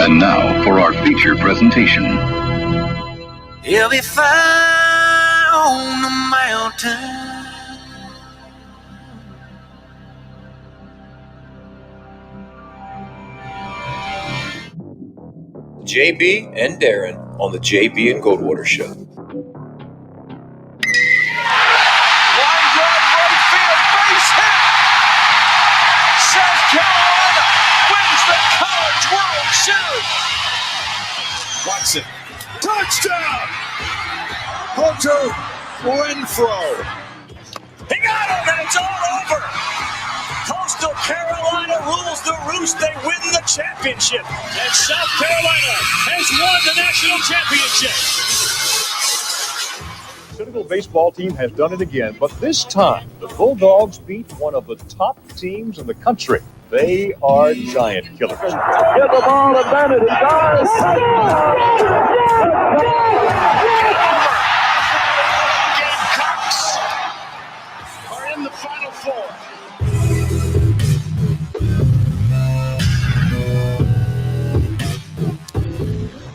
And now for our feature presentation. He'll be fine on the mountain. JB and Darren on the JB and Goldwater Show. Line drive right field, base hit. South Carolina wins the College World Series. Watson, touchdown. Hunter Renfrow. He got him, and it's all over. Coastal Carolina rules the roost. They win the championship. And South Carolina has won the national championship. The Citadel baseball team has done it again, but this time the Bulldogs beat one of the top teams in the country. They are giant killers. Get the ball to Bennett. He does. Gamecocks are in the Final Four.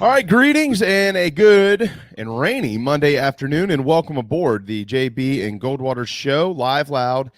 All right, greetings and a good and rainy Monday afternoon, and welcome aboard the JB and Goldwater Show, live, loud,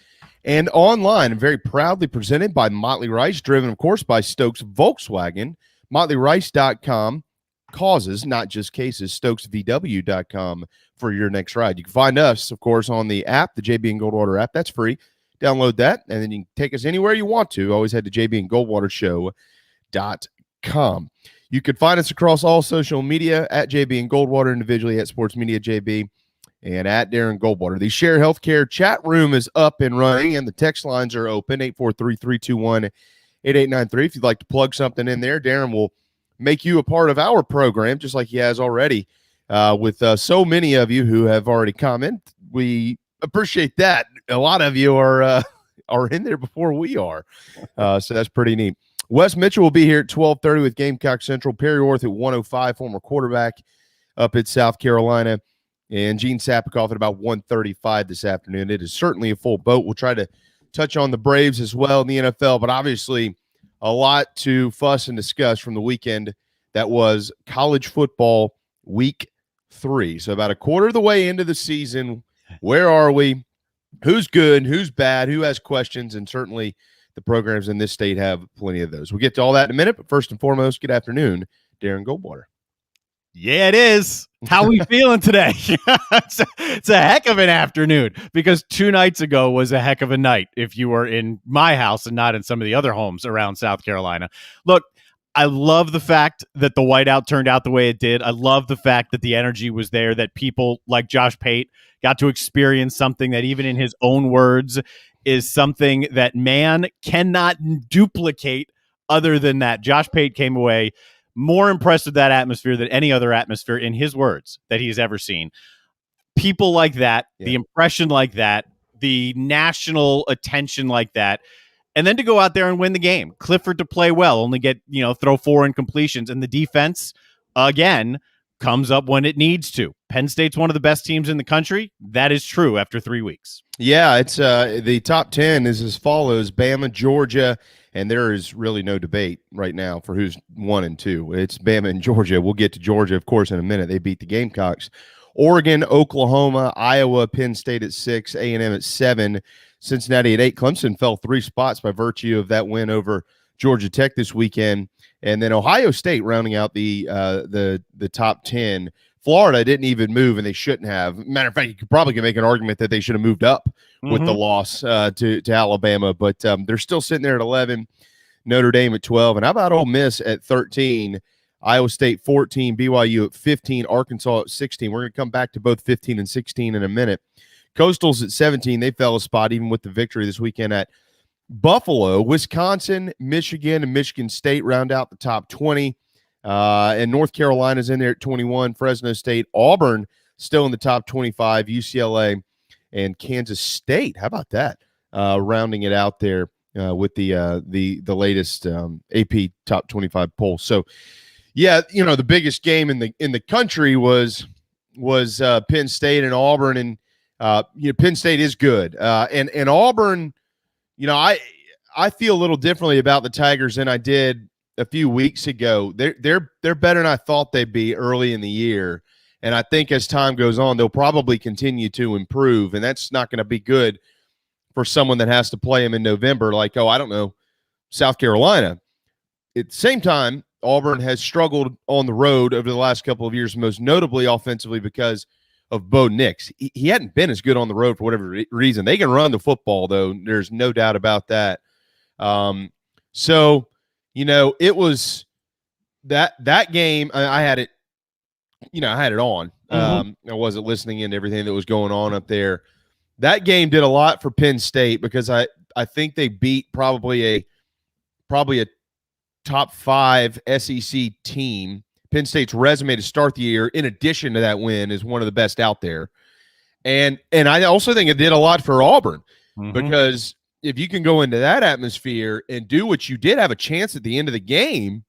and online, and very proudly presented by Motley Rice, driven, of course, by Stokes Volkswagen, MotleyRice.com, causes, not just cases, StokesVW.com for your next ride. You can find us, of course, on the app, the JB and Goldwater app. That's free. Download that, and then you can take us anywhere you want to. Always head to jbandgoldwatershow.com. You can find us across all social media at JB and Goldwater, individually at Sports Media JB, and at Darren Goldwater. The Share Healthcare chat room is up and running, and the text lines are open, 843-321-8893. If you'd like to plug something in there, Darren will make you a part of our program, just like he has already, with so many of you who have already commented. We appreciate that. A lot of you are in there before we are, so that's pretty neat. Wes Mitchell will be here at 12:30 with Gamecock Central. Perry Orth at 1:05, former quarterback up at South Carolina. And Gene Sapakoff at about 1:35 this afternoon. It is certainly a full boat. We'll try to touch on the Braves as well in the NFL, but obviously a lot to fuss and discuss from the weekend that was college football week 3. So about a quarter of the way into the season, where are we? Who's good? Who's bad? Who has questions? And certainly the programs in this state have plenty of those. We'll get to all that in a minute, but first and foremost, good afternoon, Darren Goldwater. Yeah, it is. How are we feeling today? It's a heck of an afternoon, because 2 nights ago was a heck of a night if you were in my house and not in some of the other homes around South Carolina. Look, I love the fact that the whiteout turned out the way it did. I love the fact that the energy was there, that people like Josh Pate got to experience something that, even in his own words, is something that man cannot duplicate other than that. Josh Pate came away more impressed with that atmosphere than any other atmosphere, in his words, that he's ever seen. People like that, the impression like that, the national attention like that, and then to go out there and win the game. Clifford to play well, only get, throw 4 incompletions, and the defense, again, comes up when it needs to. Penn State's one of the best teams in the country. That is true after 3 weeks. Yeah, it's the top 10 is as follows: Bama, Georgia, and there is really no debate right now for who's 1 and 2. It's Bama and Georgia. We'll get to Georgia, of course, in a minute. They beat the Gamecocks. Oregon, Oklahoma, Iowa, Penn State at 6, A&M at 7, Cincinnati at 8. Clemson fell 3 spots by virtue of that win over Georgia Tech this weekend. And then Ohio State rounding out the top 10. Florida didn't even move, and they shouldn't have. Matter of fact, you could probably make an argument that they should have moved up with the loss to Alabama, but they're still sitting there at 11. Notre Dame at 12. And how about Ole Miss at 13? Iowa State 14, BYU at 15, Arkansas at 16. We're going to come back to both 15 and 16 in a minute. Coastal's at 17. They fell a spot even with the victory this weekend at Buffalo. Wisconsin, Michigan, and Michigan State round out the top 20. And North Carolina's in there at 21. Fresno State, Auburn still in the top 25. UCLA and Kansas State. How about that? Rounding it out there with the latest AP top 25 poll. So, yeah, the biggest game in the country was Penn State and Auburn, and Penn State is good, and Auburn. I feel a little differently about the Tigers than I did a few weeks ago, they're better than I thought they'd be early in the year. And I think as time goes on, they'll probably continue to improve. And that's not going to be good for someone that has to play them in November, like, I don't know, South Carolina. At the same time, Auburn has struggled on the road over the last couple of years, most notably offensively because of Bo Nix. He hadn't been as good on the road for whatever reason. They can run the football, though. There's no doubt about that. So, it was that game. I had it, I had it on. I wasn't listening into everything that was going on up there. That game did a lot for Penn State because I think they beat probably a top 5 SEC team. Penn State's resume to start the year, in addition to that win, is one of the best out there. And I also think it did a lot for Auburn because if you can go into that atmosphere and do what you did, have a chance at the end of the game,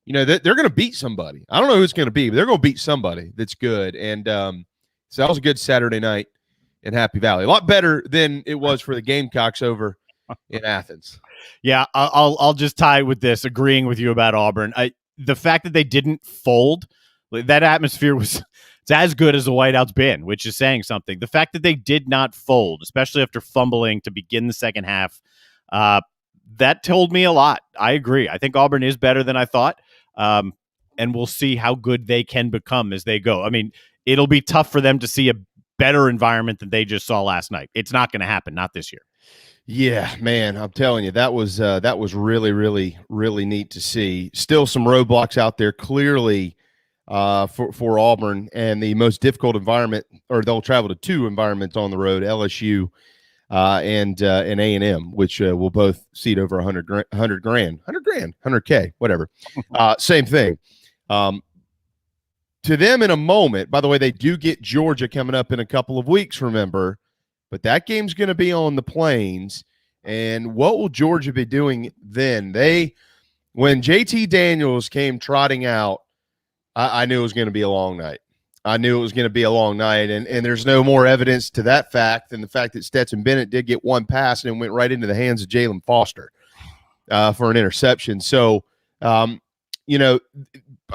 they're going to beat somebody. I don't know who it's going to be, but they're going to beat somebody that's good. And so that was a good Saturday night in Happy Valley. A lot better than it was for the Gamecocks over in Athens. Yeah, I'll just tie with this, agreeing with you about Auburn. The fact that they didn't fold, that atmosphere was it's as good as the whiteout's been, which is saying something. The fact that they did not fold, especially after fumbling to begin the second half, that told me a lot. I agree. I think Auburn is better than I thought, and we'll see how good they can become as they go. I mean, it'll be tough for them to see a better environment than they just saw last night. It's not going to happen, not this year. Yeah, man, I'm telling you, that was really, really, really neat to see. Still some roadblocks out there, clearly, for Auburn, and the most difficult environment, or they'll travel to 2 environments on the road: LSU and A&M, which will both seat over 100K, whatever. Same thing. To them in a moment. By the way, they do get Georgia coming up in a couple of weeks, remember. But that game's going to be on the Plains. And what will Georgia be doing then? When JT Daniels came trotting out, I knew it was going to be a long night. And there's no more evidence to that fact than the fact that Stetson Bennett did get one pass and went right into the hands of Jalen Foster for an interception. So, I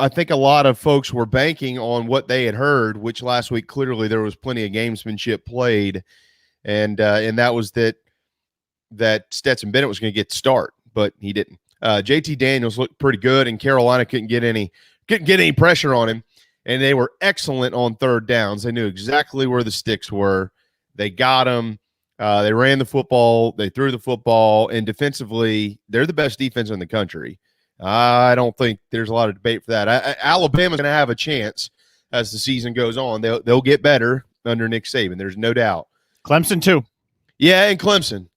think a lot of folks were banking on what they had heard, which last week clearly there was plenty of gamesmanship played. And that was that Stetson Bennett was going to get the start, but he didn't. JT Daniels looked pretty good, and Carolina couldn't get any pressure on him, and they were excellent on third downs. They knew exactly where the sticks were. They got them. They ran the football. They threw the football, and defensively, they're the best defense in the country. I don't think there's a lot of debate for that. Alabama's going to have a chance as the season goes on. They'll get better under Nick Saban. There's no doubt. Clemson too. Yeah, and Clemson.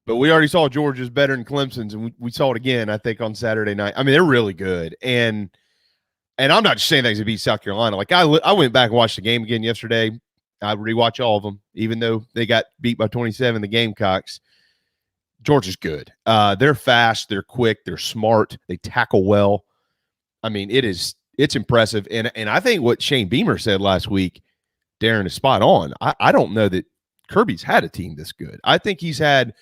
But we already saw Georgia's better than Clemson's, and we saw it again, I think, on Saturday night. I mean, they're really good. And I'm not just saying things to beat South Carolina. Like, I went back and watched the game again yesterday. I rewatch all of them, even though they got beat by 27, the Gamecocks. Georgia's good. They're fast. They're quick. They're smart. They tackle well. I mean, it's impressive. And I think what Shane Beamer said last week, Darren, is spot on. I don't know that Kirby's had a team this good. I think he's had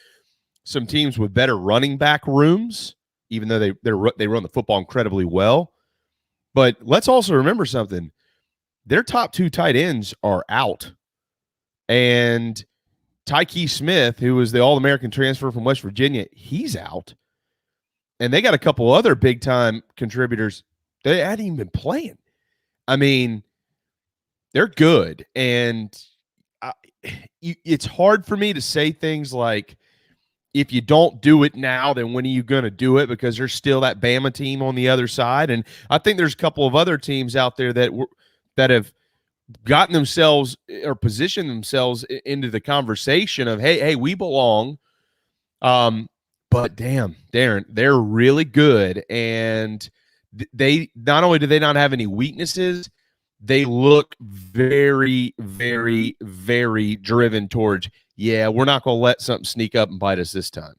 some teams with better running back rooms, even though they run the football incredibly well. But let's also remember something. Their top 2 tight ends are out. And Tyke Smith, who was the All-American transfer from West Virginia, he's out. And they got a couple other big-time contributors. They hadn't even been playing. I mean, they're good. And it's hard for me to say things like, if you don't do it now, then when are you going to do it? Because there's still that Bama team on the other side. And I think there's a couple of other teams out there that have gotten themselves or positioned themselves into the conversation of, hey, we belong. But damn, Darren, they're really good. And they not only do they not have any weaknesses, they look very, very, very driven towards, we're not going to let something sneak up and bite us this time.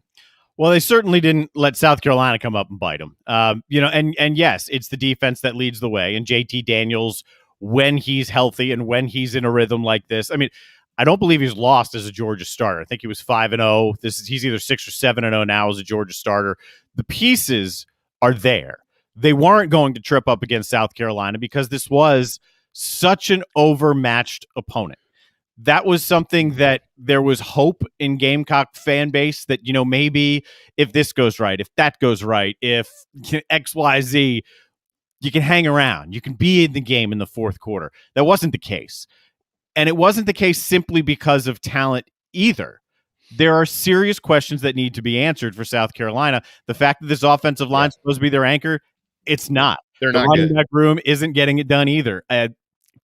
Well, they certainly didn't let South Carolina come up and bite them. And yes, it's the defense that leads the way. And JT Daniels, when he's healthy and when he's in a rhythm like this, I mean, I don't believe he's lost as a Georgia starter. I think he was 5-0. He's either 6 or 7-0 now as a Georgia starter. The pieces are there. They weren't going to trip up against South Carolina because this was such an overmatched opponent. That was something that there was hope in Gamecock fan base that, maybe if this goes right, if that goes right, if X, Y, Z, you can hang around. You can be in the game in the fourth quarter. That wasn't the case. And it wasn't the case simply because of talent either. There are serious questions that need to be answered for South Carolina. The fact that this offensive line is supposed to be their anchor, it's not. They're the not running good. back room isn't getting it done either.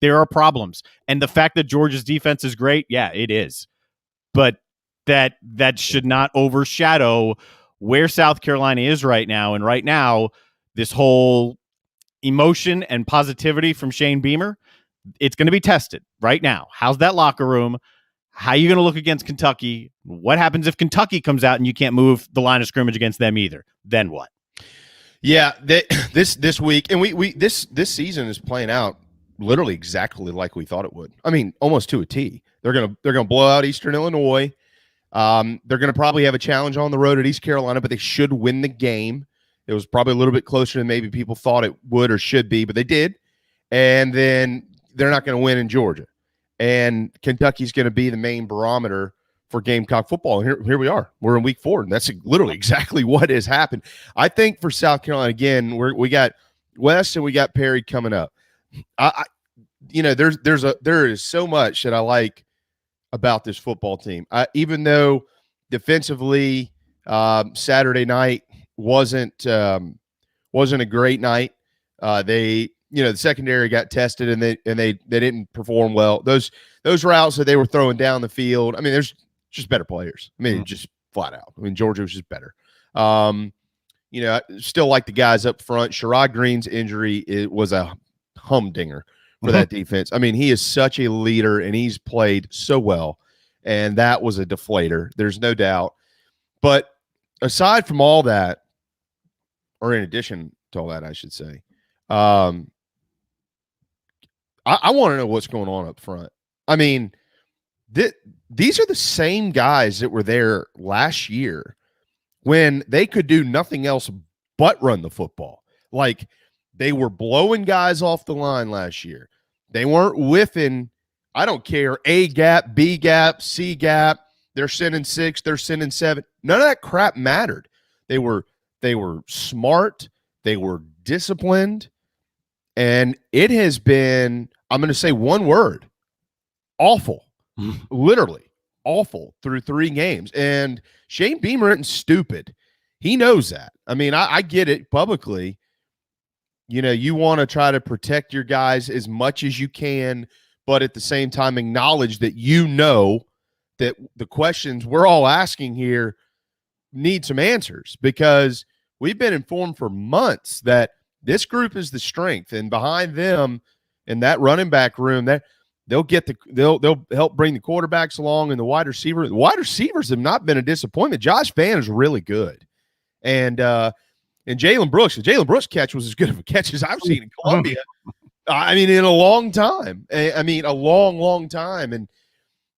There are problems. And the fact that Georgia's defense is great, yeah, it is. But that should not overshadow where South Carolina is right now. And right now, this whole emotion and positivity from Shane Beamer, it's going to be tested right now. How's that locker room? How are you going to look against Kentucky? What happens if Kentucky comes out and you can't move the line of scrimmage against them either? Then what? Yeah, this week, and this season is playing out literally exactly like we thought it would. I mean, almost to a T. They're gonna blow out Eastern Illinois. They're gonna probably have a challenge on the road at East Carolina, but they should win the game. It was probably a little bit closer than maybe people thought it would or should be, but they did. And then they're not going to win in Georgia. And Kentucky's going to be the main barometer for Gamecock football. And here we are. We're in week 4, and that's literally exactly what has happened. I think for South Carolina, again, we got West and we got Perry coming up. There is so much that I like about this football team. Even though defensively Saturday night wasn't a great night. The secondary got tested and they didn't perform well. Those routes that they were throwing down the field. I mean, there's just better players. I mean, just flat out. I mean, Georgia was just better. I still like the guys up front. Sharai Green's injury was a humdinger for that defense. I mean, he is such a leader and he's played so well, and that was a deflator. There's no doubt. But aside from all that, or in addition to all that, I should say, I want to know what's going on up front. I mean, these are the same guys that were there last year when they could do nothing else but run the football. Like, they were blowing guys off the line last year. They weren't whiffing, I don't care, A gap, B gap, C gap. They're sending 6, they're sending 7. None of that crap mattered. They were smart, they were disciplined, and it has been, I'm going to say one word, awful. Literally awful through 3 games. And Shane Beamer isn't stupid. He knows that. I mean, I get it publicly. You want to try to protect your guys as much as you can, but at the same time acknowledge that that the questions we're all asking here need some answers, because we've been informed for months that this group is the strength, and behind them in that running back room, that they'll help bring the quarterbacks along, and the wide receivers have not been a disappointment. Josh Vann is really good, and Jalen Brooks, the Jalen Brooks catch was as good of a catch as I've seen in Columbia. I mean, in a long time. I mean, a long time, and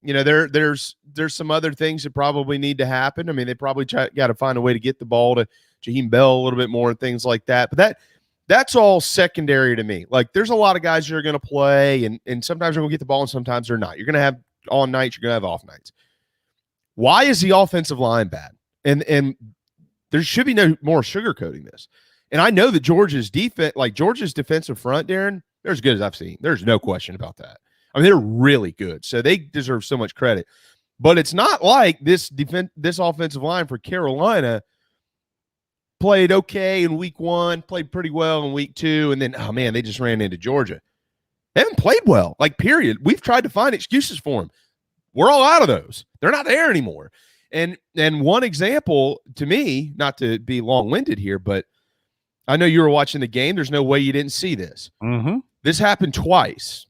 there's some other things that probably need to happen. I mean, they probably got to find a way to get the ball to Jaheim Bell a little bit more and things like that. But that's all secondary to me. Like, there's a lot of guys that are going to play, and sometimes they're going to get the ball and sometimes they're not. You're going to have on nights, you're going to have off nights. Why is the offensive line bad? And there should be no more sugarcoating this. And I know that Georgia's defensive front, Darren, they're as good as I've seen. There's no question about that. I mean, they're really good, so they deserve so much credit. But it's not like this offensive line for Carolina played okay in week 1, played pretty well in week 2, and then, oh, man, they just ran into Georgia. They haven't played well, period. We've tried to find excuses for them. We're all out of those. They're not there anymore. And one example to me, not to be long-winded here, but I know you were watching the game. There's no way you didn't see this. Mm-hmm. This happened twice.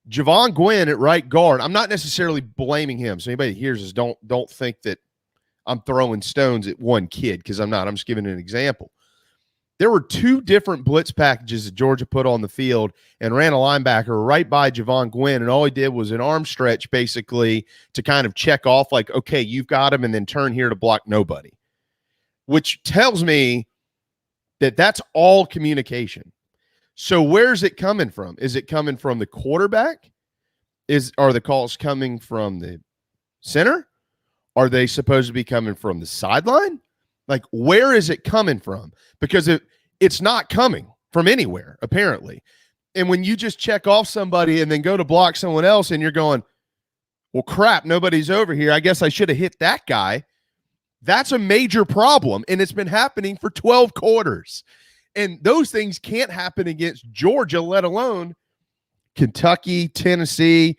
Javon Gwynn at right guard. I'm not necessarily blaming him. So anybody that hears this, don't think that I'm throwing stones at one kid, because I'm not. I'm just giving an example. There were 2 different blitz packages that Georgia put on the field and ran a linebacker right by Javon Gwynn, and all he did was an arm stretch basically to kind of check off, like, okay, you've got him, and then turn here to block nobody, which tells me That's all communication. So where's it coming from? Is it coming from the quarterback? Are the calls coming from the center? Are they supposed to be coming from the sideline? Like, where is it coming from? Because it's not coming from anywhere, apparently. And when you just check off somebody and then go to block someone else and you're going, well, crap, nobody's over here. I guess I should have hit that guy. That's a major problem. And it's been happening for 12 quarters. And those things can't happen against Georgia, let alone Kentucky, Tennessee,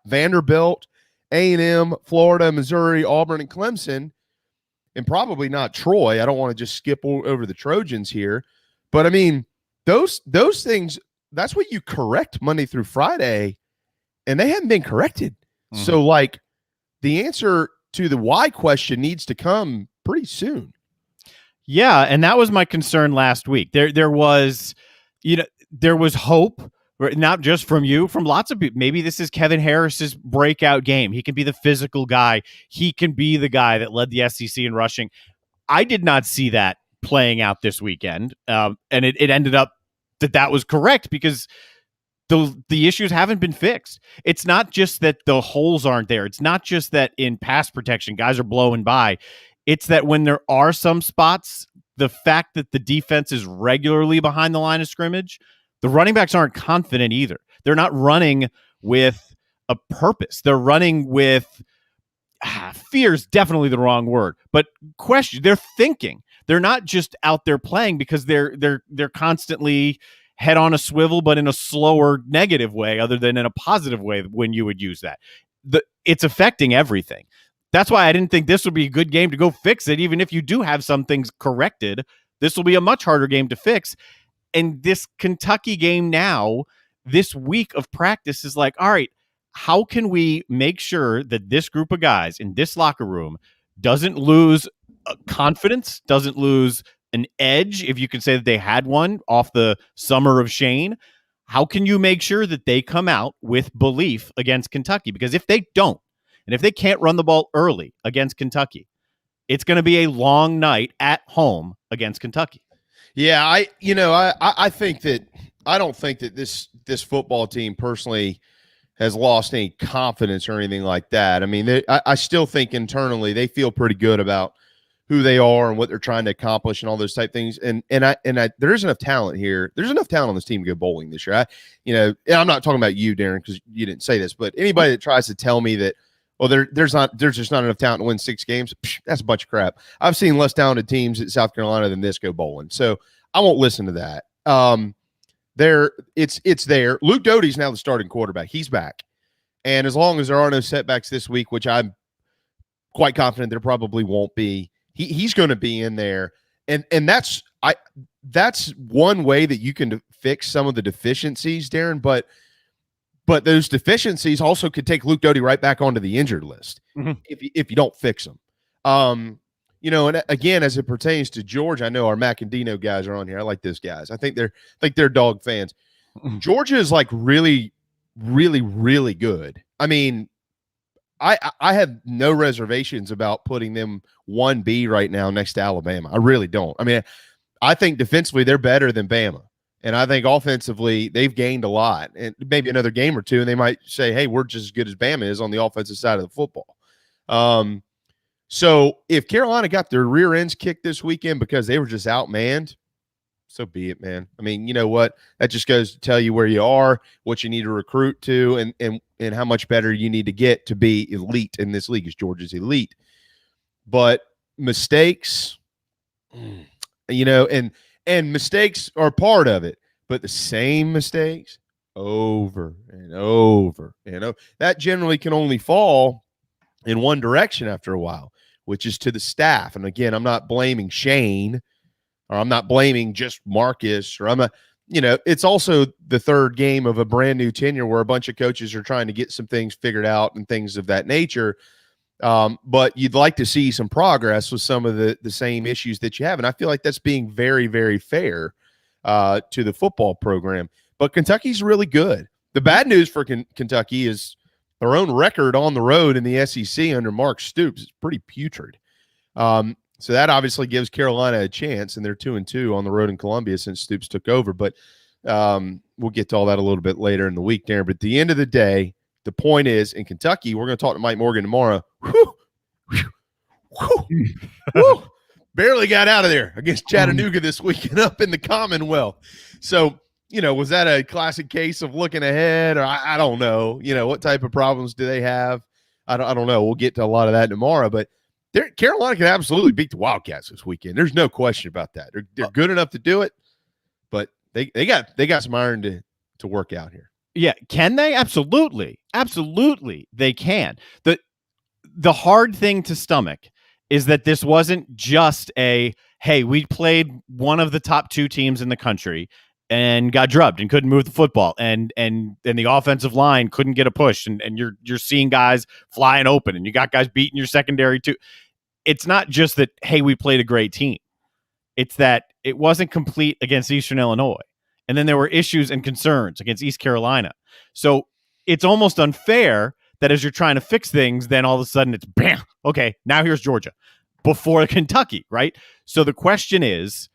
Vanderbilt, A&M, Florida, Missouri, Auburn, and Clemson, and probably not Troy. I don't want to just skip over the Trojans here. But, I mean, those things, that's what you correct Monday through Friday, and they haven't been corrected. Mm-hmm. So, like, the answer to the why question needs to come pretty soon. Yeah, and that was my concern last week. There was hope, not just from you, from lots of people. Maybe this is Kevin Harris's breakout game. He can be the physical guy. He can be the guy that led the SEC in rushing. I did not see that playing out this weekend, and it ended up that was correct because the issues haven't been fixed. It's not just that the holes aren't there. It's not just that in pass protection guys are blowing by. It's that when there are some spots, the fact that the defense is regularly behind the line of scrimmage, the running backs aren't confident either. They're not running with a purpose. They're running with fear is definitely the wrong word, but question. They're thinking. They're not just out there playing because they're constantly head on a swivel, but in a slower negative way, other than in a positive way when you would use that. It's affecting everything. That's why I didn't think this would be a good game to go fix it. Even if you do have some things corrected, this will be a much harder game to fix. And this Kentucky game now, this week of practice is like, all right, how can we make sure that this group of guys in this locker room doesn't lose confidence, doesn't lose an edge, if you can say that they had one off the summer of Shane? How can you make sure that they come out with belief against Kentucky? Because if they don't, and if they can't run the ball early against Kentucky, it's going to be a long night at home against Kentucky. Yeah, I think that I don't think that this football team personally has lost any confidence or anything like that. I mean, I still think internally they feel pretty good about who they are and what they're trying to accomplish and all those type things. And there is enough talent here. There's enough talent on this team to go bowling this year. And I'm not talking about you, Darren, because you didn't say this, but anybody that tries to tell me that, well, there's just not enough talent to win 6 games, that's a bunch of crap. I've seen less talented teams at South Carolina than this go bowling. So I won't listen to that. It's there. Luke Doty's now the starting quarterback. He's back. And as long as there are no setbacks this week, which I'm quite confident there probably won't be, he's going to be in there. And that's one way that you can fix some of the deficiencies, Darren, but those deficiencies also could take Luke Doty right back onto the injured list if you don't fix them. And again, as it pertains to Georgia, I know our Mac and Dino guys are on here. I like those guys. I think they're dog fans. Georgia is like really, really, really good. I mean, I have no reservations about putting them 1B right now next to Alabama. I really don't. I mean, I think defensively they're better than Bama. And I think offensively, they've gained a lot. And maybe another game or two, and they might say, hey, we're just as good as Bama is on the offensive side of the football. So if Carolina got their rear ends kicked this weekend because they were just outmanned, so be it, man. I mean, you know what? That just goes to tell you where you are, what you need to recruit to, and how much better you need to get to be elite in this league, as Georgia's elite. But mistakes, and mistakes are part of it, but the same mistakes over and over and over, that generally can only fall in one direction after a while, which is to the staff. And again, I'm not blaming Shane, or I'm not blaming just Marcus, or it's also the third game of a brand new tenure where a bunch of coaches are trying to get some things figured out and things of that nature. But you'd like to see some progress with some of the same issues that you have. And I feel like that's being very, very fair to the football program. But Kentucky's really good. The bad news for Kentucky is their own record on the road in the SEC under Mark Stoops is pretty putrid. So that obviously gives Carolina a chance, and they're 2-2 on the road in Columbia since Stoops took over. But we'll get to all that a little bit later in the week, Darren. But at the end of the day, the point is, in Kentucky, we're going to talk to Mike Morgan tomorrow. Whew, barely got out of there against Chattanooga this weekend up in the Commonwealth. So, was that a classic case of looking ahead? Or I don't know. What type of problems do they have? I don't know. We'll get to a lot of that tomorrow. But Carolina can absolutely beat the Wildcats this weekend. There's no question about that. They're good enough to do it, but they got some iron to work out here. Yeah, can they? Absolutely. Absolutely, they can. The hard thing to stomach is that this wasn't just hey, we played one of the top 2 teams in the country and got drubbed and couldn't move the football, and the offensive line couldn't get a push, and you're seeing guys flying open, and you got guys beating your secondary too. It's not just that, hey, we played a great team. It's that it wasn't complete against Eastern Illinois. And then there were issues and concerns against East Carolina. So it's almost unfair that as you're trying to fix things, then all of a sudden it's bam. Okay, now here's Georgia before Kentucky, right? So the question is,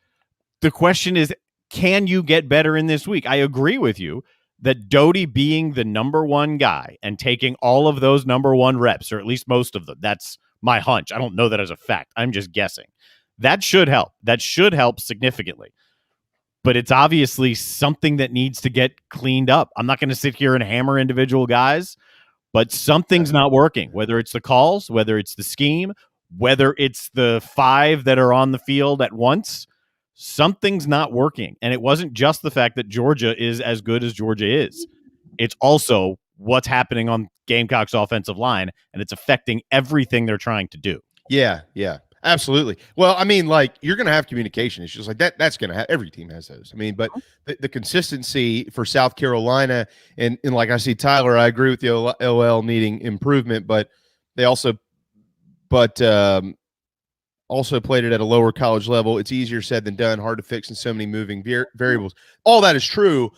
can you get better in this week? I agree with you that Doty being the number 1 guy and taking all of those number 1 reps, or at least most of them, that's my hunch. I don't know that as a fact. I'm just guessing. That should help. That should help significantly. But it's obviously something that needs to get cleaned up. I'm not going to sit here and hammer individual guys, but something's not working, whether it's the calls, whether it's the scheme, whether it's the 5 that are on the field at once. Something's not working. And it wasn't just the fact that Georgia is as good as Georgia is. It's also what's happening on Gamecock's offensive line, and it's affecting everything they're trying to do. Yeah, absolutely. Well, I mean, you're going to have communication issues like that. That's going to have, every team has those. I mean, but the consistency for South Carolina, and like I see Tyler, I agree with the OL needing improvement, but they also played it at a lower college level. It's easier said than done, hard to fix in so many moving variables. All that is true.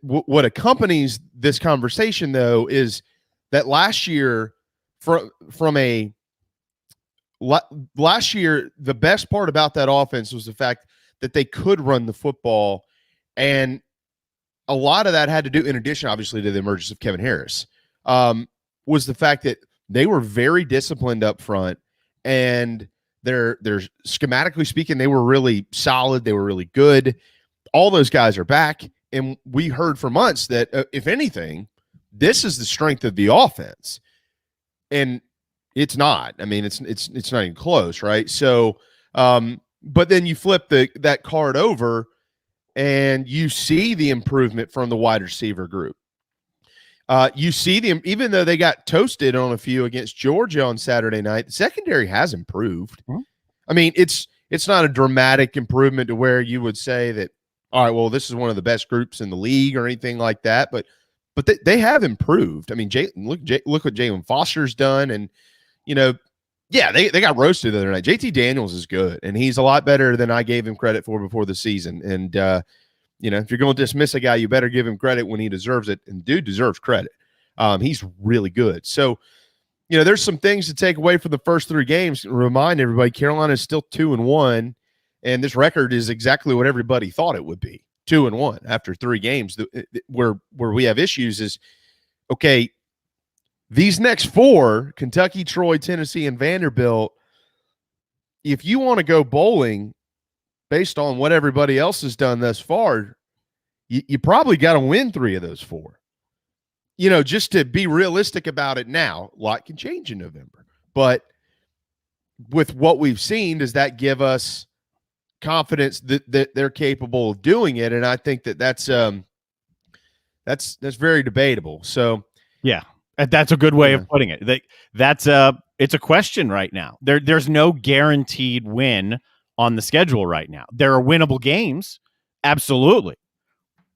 What accompanies this conversation, though, is that last year, last year, the best part about that offense was the fact that they could run the football, and a lot of that had to do, in addition, obviously, to the emergence of Kevin Harris, was the fact that they were very disciplined up front, and they're schematically speaking, they were really solid. They were really good. All those guys are back. And we heard for months that, if anything, this is the strength of the offense, and it's not. I mean, it's not even close, right? So, but then you flip that card over, and you see the improvement from the wide receiver group. You see them, even though they got toasted on a few against Georgia on Saturday night, the secondary has improved. Mm-hmm. I mean, it's not a dramatic improvement to where you would say that, all right, well, this is one of the best groups in the league or anything like that, but they have improved. I mean, look what Jalen Foster's done, and they got roasted the other night. JT Daniels is good, and he's a lot better than I gave him credit for before the season. And if you're going to dismiss a guy, you better give him credit when he deserves it, and dude deserves credit. He's really good. So, there's some things to take away from the first 3 games. Remind everybody, Carolina is still 2-1. And this record is exactly what everybody thought it would be, 2-1 after 3 games. Where we have issues is, okay, these next 4, Kentucky, Troy, Tennessee, and Vanderbilt, if you want to go bowling based on what everybody else has done thus far, you probably got to win 3 of those 4. Just to be realistic about it now. A lot can change in November. But with what we've seen, does that give us confidence that they're capable of doing it? And I think that's very debatable. So yeah, that's a good way of putting it. It's a question right now. There's no guaranteed win on the schedule right now. There are winnable games, absolutely,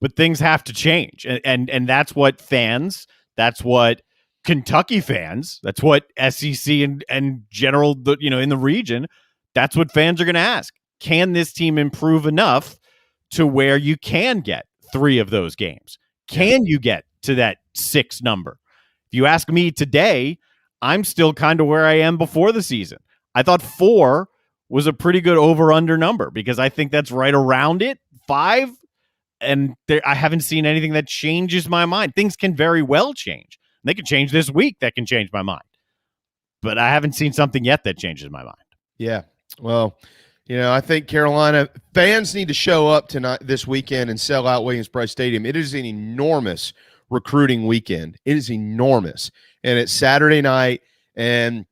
but things have to change, and that's what fans, that's what Kentucky fans, that's what SEC and general in the region, that's what fans are going to ask. Can this team improve enough to where you can get 3 of those games? Can you get to that 6 number? If you ask me today, I'm still kind of where I am before the season. I thought 4 was a pretty good over-under number because I think that's right around it. 5, and I haven't seen anything that changes my mind. Things can very well change. They can change this week. That can change my mind. But I haven't seen something yet that changes my mind. Yeah. Well, I think Carolina fans need to show up this weekend and sell out Williams-Brice Stadium. It is an enormous recruiting weekend. It is enormous. And it's Saturday night. And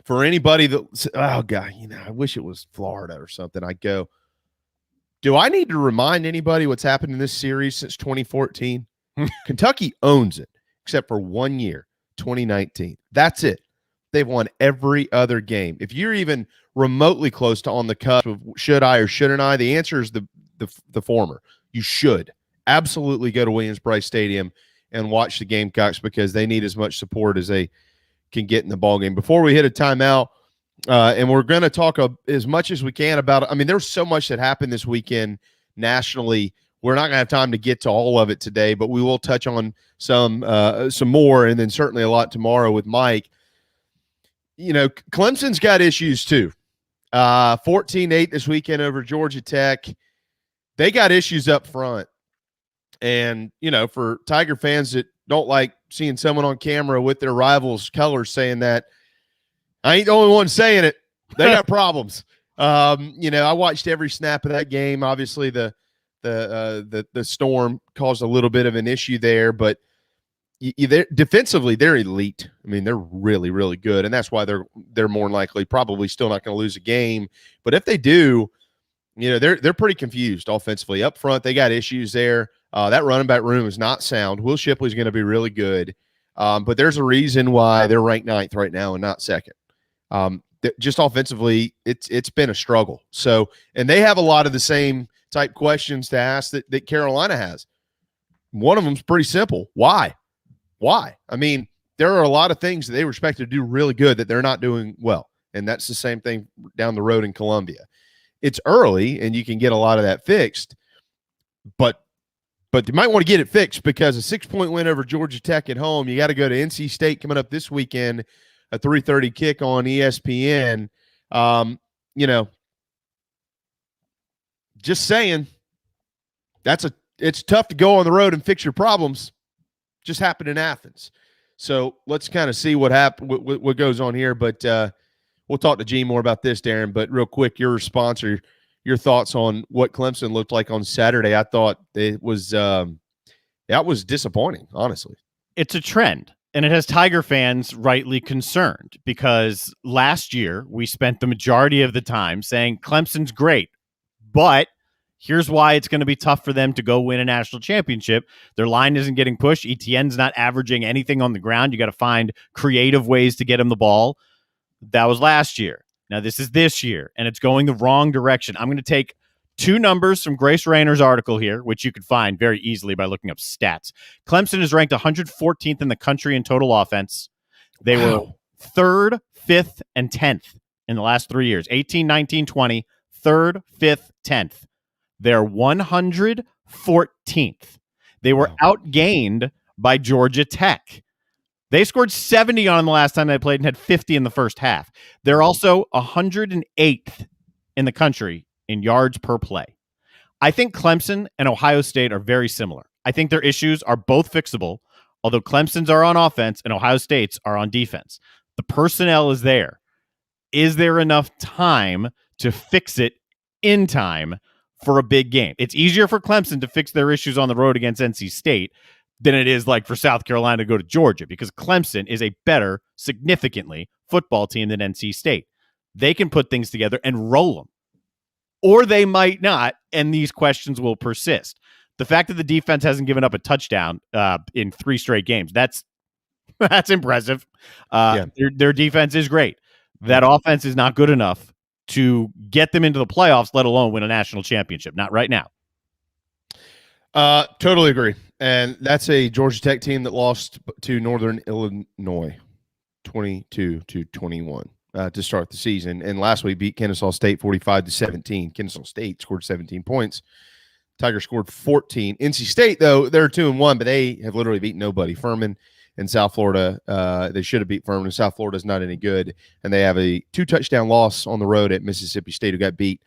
for anybody that, oh, God, I wish it was Florida or something, I'd go, do I need to remind anybody what's happened in this series since 2014? Kentucky owns it, except for 1 year, 2019. That's it. They've won every other game. If you're even remotely close to on the cusp of should I or shouldn't I, the answer is the former. You should absolutely go to Williams-Brice Stadium and watch the Gamecocks because they need as much support as they can get in the ballgame. Before we hit a timeout, and we're going to talk as much as we can about it. I mean, there's so much that happened this weekend nationally. We're not going to have time to get to all of it today, but we will touch on some more, and then certainly a lot tomorrow with Mike. Clemson's got issues too. 14-8 this weekend over Georgia Tech. They got issues up front. And, for Tiger fans that don't like seeing someone on camera with their rivals' colors saying that, I ain't the only one saying it. They got problems. I watched every snap of that game. Obviously, the storm caused a little bit of an issue there, but defensively, they're elite. I mean, they're really, really good, and that's why they're more than likely probably still not going to lose a game. But if they do, they're pretty confused offensively. Up front, they got issues there. That running back room is not sound. Will Shipley's going to be really good, but there's a reason why they're ranked 9th right now and not 2nd. Just offensively, it's been a struggle. So, and they have a lot of the same type questions to ask that Carolina has. One of them's pretty simple. Why? I mean, there are a lot of things that they were expected to do really good that they're not doing well. And that's the same thing down the road in Columbia. It's early and you can get a lot of that fixed, but you might want to get it fixed because a 6-point win over Georgia Tech at home, you got to go to NC State coming up this weekend, a 3:30 kick on ESPN. Just saying, it's tough to go on the road and fix your problems. Just happened in Athens. So let's kind of see what goes on here. But we'll talk to Gene more about this, Darren. But real quick, your response or your thoughts on what Clemson looked like on Saturday. I thought it was that was disappointing, honestly. It's a trend, and it has Tiger fans rightly concerned because last year we spent the majority of the time saying Clemson's great, but here's why it's going to be tough for them to go win a national championship. Their line isn't getting pushed. ETN's not averaging anything on the ground. You got to find creative ways to get him the ball. That was last year. Now this is this year, and it's going the wrong direction. I'm going to take 2 numbers from Grace Rayner's article here, which you could find very easily by looking up stats. Clemson is ranked 114th in the country in total offense. They were 3rd, 5th, and 10th in the last 3 years. 18, 19, 20, 3rd, 5th, 10th. They're 114th. They were outgained by Georgia Tech. They scored 70 on them the last time they played and had 50 in the first half. They're also 108th in the country in yards per play. I think Clemson and Ohio State are very similar. I think their issues are both fixable, although Clemson's are on offense and Ohio State's are on defense. The personnel is there. Is there enough time to fix it in time for a big game? It's easier for Clemson to fix their issues on the road against NC State than it is like for South Carolina to go to Georgia because Clemson is a better, significantly, football team than NC State. They can put things together and roll them. Or they might not, and these questions will persist. The fact that the defense hasn't given up a touchdown in 3 straight games, that's impressive. Their defense is great. That offense is not good enough to get them into the playoffs, let alone win a national championship. Not right now. Totally agree. And that's a Georgia Tech team that lost to Northern Illinois 22-21 to start the season. And last week beat Kennesaw State 45-17. Kennesaw State scored 17 points. Tigers scored 14. NC State, though, they're 2-1, but they have literally beaten nobody. Furman in South Florida. They should have beat Furman. South Florida's not any good, and they have a 2-touchdown loss on the road at Mississippi State, who got beat.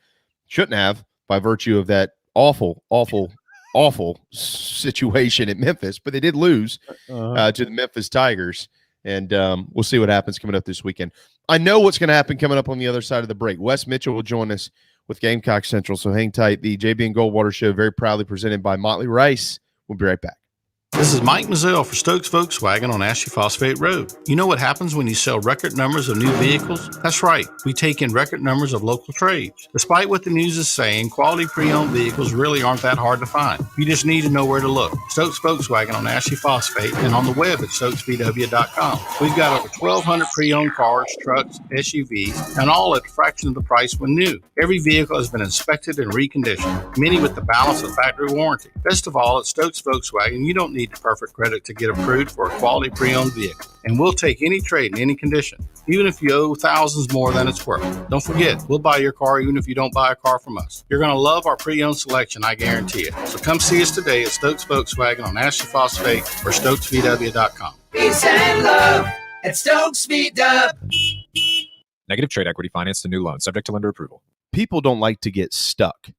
Shouldn't have, by virtue of that awful situation at Memphis, but they did lose to the Memphis Tigers, and we'll see what happens coming up this weekend. I know what's going to happen coming up on the other side of the break. Wes Mitchell will join us with Gamecock Central, so hang tight. The JB and Goldwater Show, very proudly presented by Motley Rice. We'll be right back. This is Mike Mazzell for Stokes Volkswagen on Ashley Phosphate Road. You know what happens when you sell record numbers of new vehicles? That's right. We take in record numbers of local trades. Despite what the news is saying, quality pre-owned vehicles really aren't that hard to find. You just need to know where to look. Stokes Volkswagen on Ashley Phosphate and on the web at stokesvw.com. We've got over 1,200 pre-owned cars, trucks, SUVs, and all at a fraction of the price when new. Every vehicle has been inspected and reconditioned, many with the balance of factory warranty. Best of all, at Stokes Volkswagen, you don't need perfect credit to get approved for a quality pre-owned vehicle. And we'll take any trade in any condition, even if you owe thousands more than it's worth. Don't forget, we'll buy your car even if you don't buy a car from us. You're going to love our pre-owned selection, I guarantee it. So come see us today at Stokes Volkswagen on Ashley Phosphate or stokesvw.com. Peace and love at Stokes VW. Negative trade equity finance to new loan, subject to lender approval. People don't like to get stuck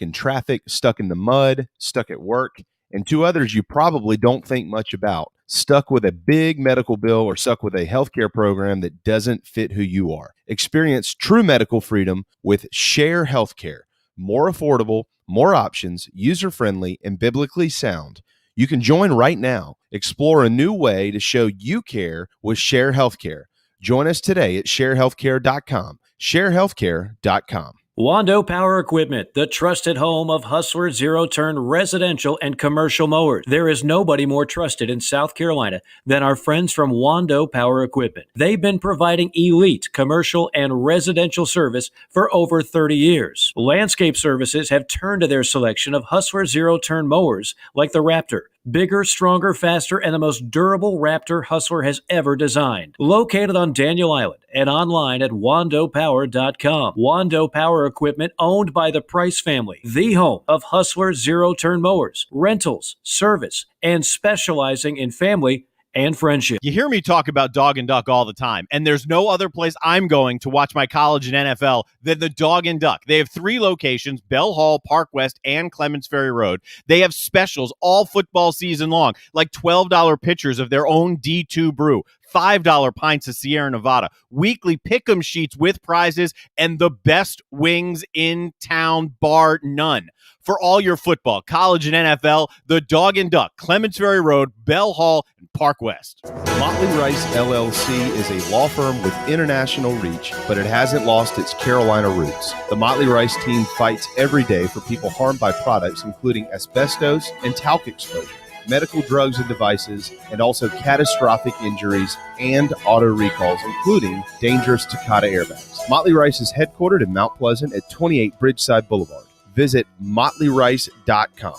in traffic, stuck in the mud, stuck at work. And two others you probably don't think much about: stuck with a big medical bill or stuck with a healthcare program that doesn't fit who you are. Experience true medical freedom with Share Healthcare. More affordable, more options, user-friendly, and biblically sound. You can join right now. Explore a new way to show you care with Share Healthcare. Join us today at sharehealthcare.com. sharehealthcare.com. Wando Power Equipment, the trusted home of Hustler zero-turn residential and commercial mowers. There is nobody more trusted in South Carolina than our friends from Wando Power Equipment. They've been providing elite commercial and residential service for over 30 years. Landscape Services have turned to their selection of Hustler zero-turn mowers like the Raptor. Bigger, stronger, faster, and the most durable Raptor Hustler has ever designed. Located on Daniel Island and online at wandopower.com. Wando Power Equipment, owned by the Price family, the home of Hustler zero-turn mowers, rentals, service, and specializing in family and friendship. You hear me talk about Dog and Duck all the time, and there's no other place I'm going to watch my college and NFL than the Dog and Duck. They have 3 locations: Bell Hall, Park West, and Clements Ferry Road. They have specials all football season long, like $12 pitchers of their own D2 brew, $5 pints of Sierra Nevada, weekly pick'em sheets with prizes, and the best wings in town, bar none. For all your football, college, and NFL, the Dog and Duck, Clements Ferry Road, Bell Hall, and Park West. Motley Rice LLC is a law firm with international reach, but it hasn't lost its Carolina roots. The Motley Rice team fights every day for people harmed by products including asbestos and talc exposure, medical drugs and devices, and also catastrophic injuries and auto recalls, including dangerous Takata airbags. Motley Rice is headquartered in Mount Pleasant at 28 Bridgeside Boulevard. Visit motleyrice.com.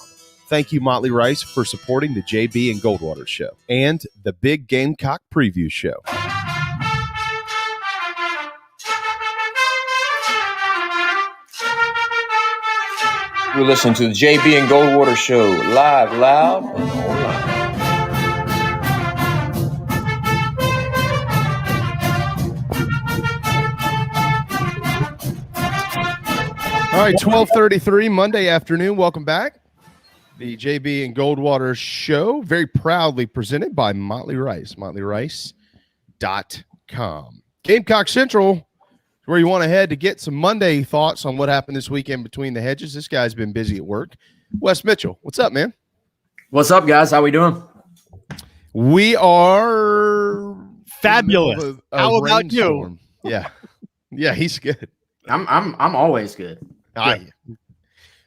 Thank you, Motley Rice, for supporting the JB and Goldwater Show and the Big Gamecock Preview Show. You're listening to the JB and Goldwater Show, live, loud, and online. All right, 12:33 Monday afternoon. Welcome back. The JB and Goldwater Show, very proudly presented by Motley Rice, motleyrice.com. Gamecock Central, where you want to head to get some Monday thoughts on what happened this weekend between the hedges. This guy's been busy at work. Wes Mitchell, what's up, man? What's up, guys? How we doing? We are fabulous. How about you? Yeah, yeah, he's good. I'm always good. I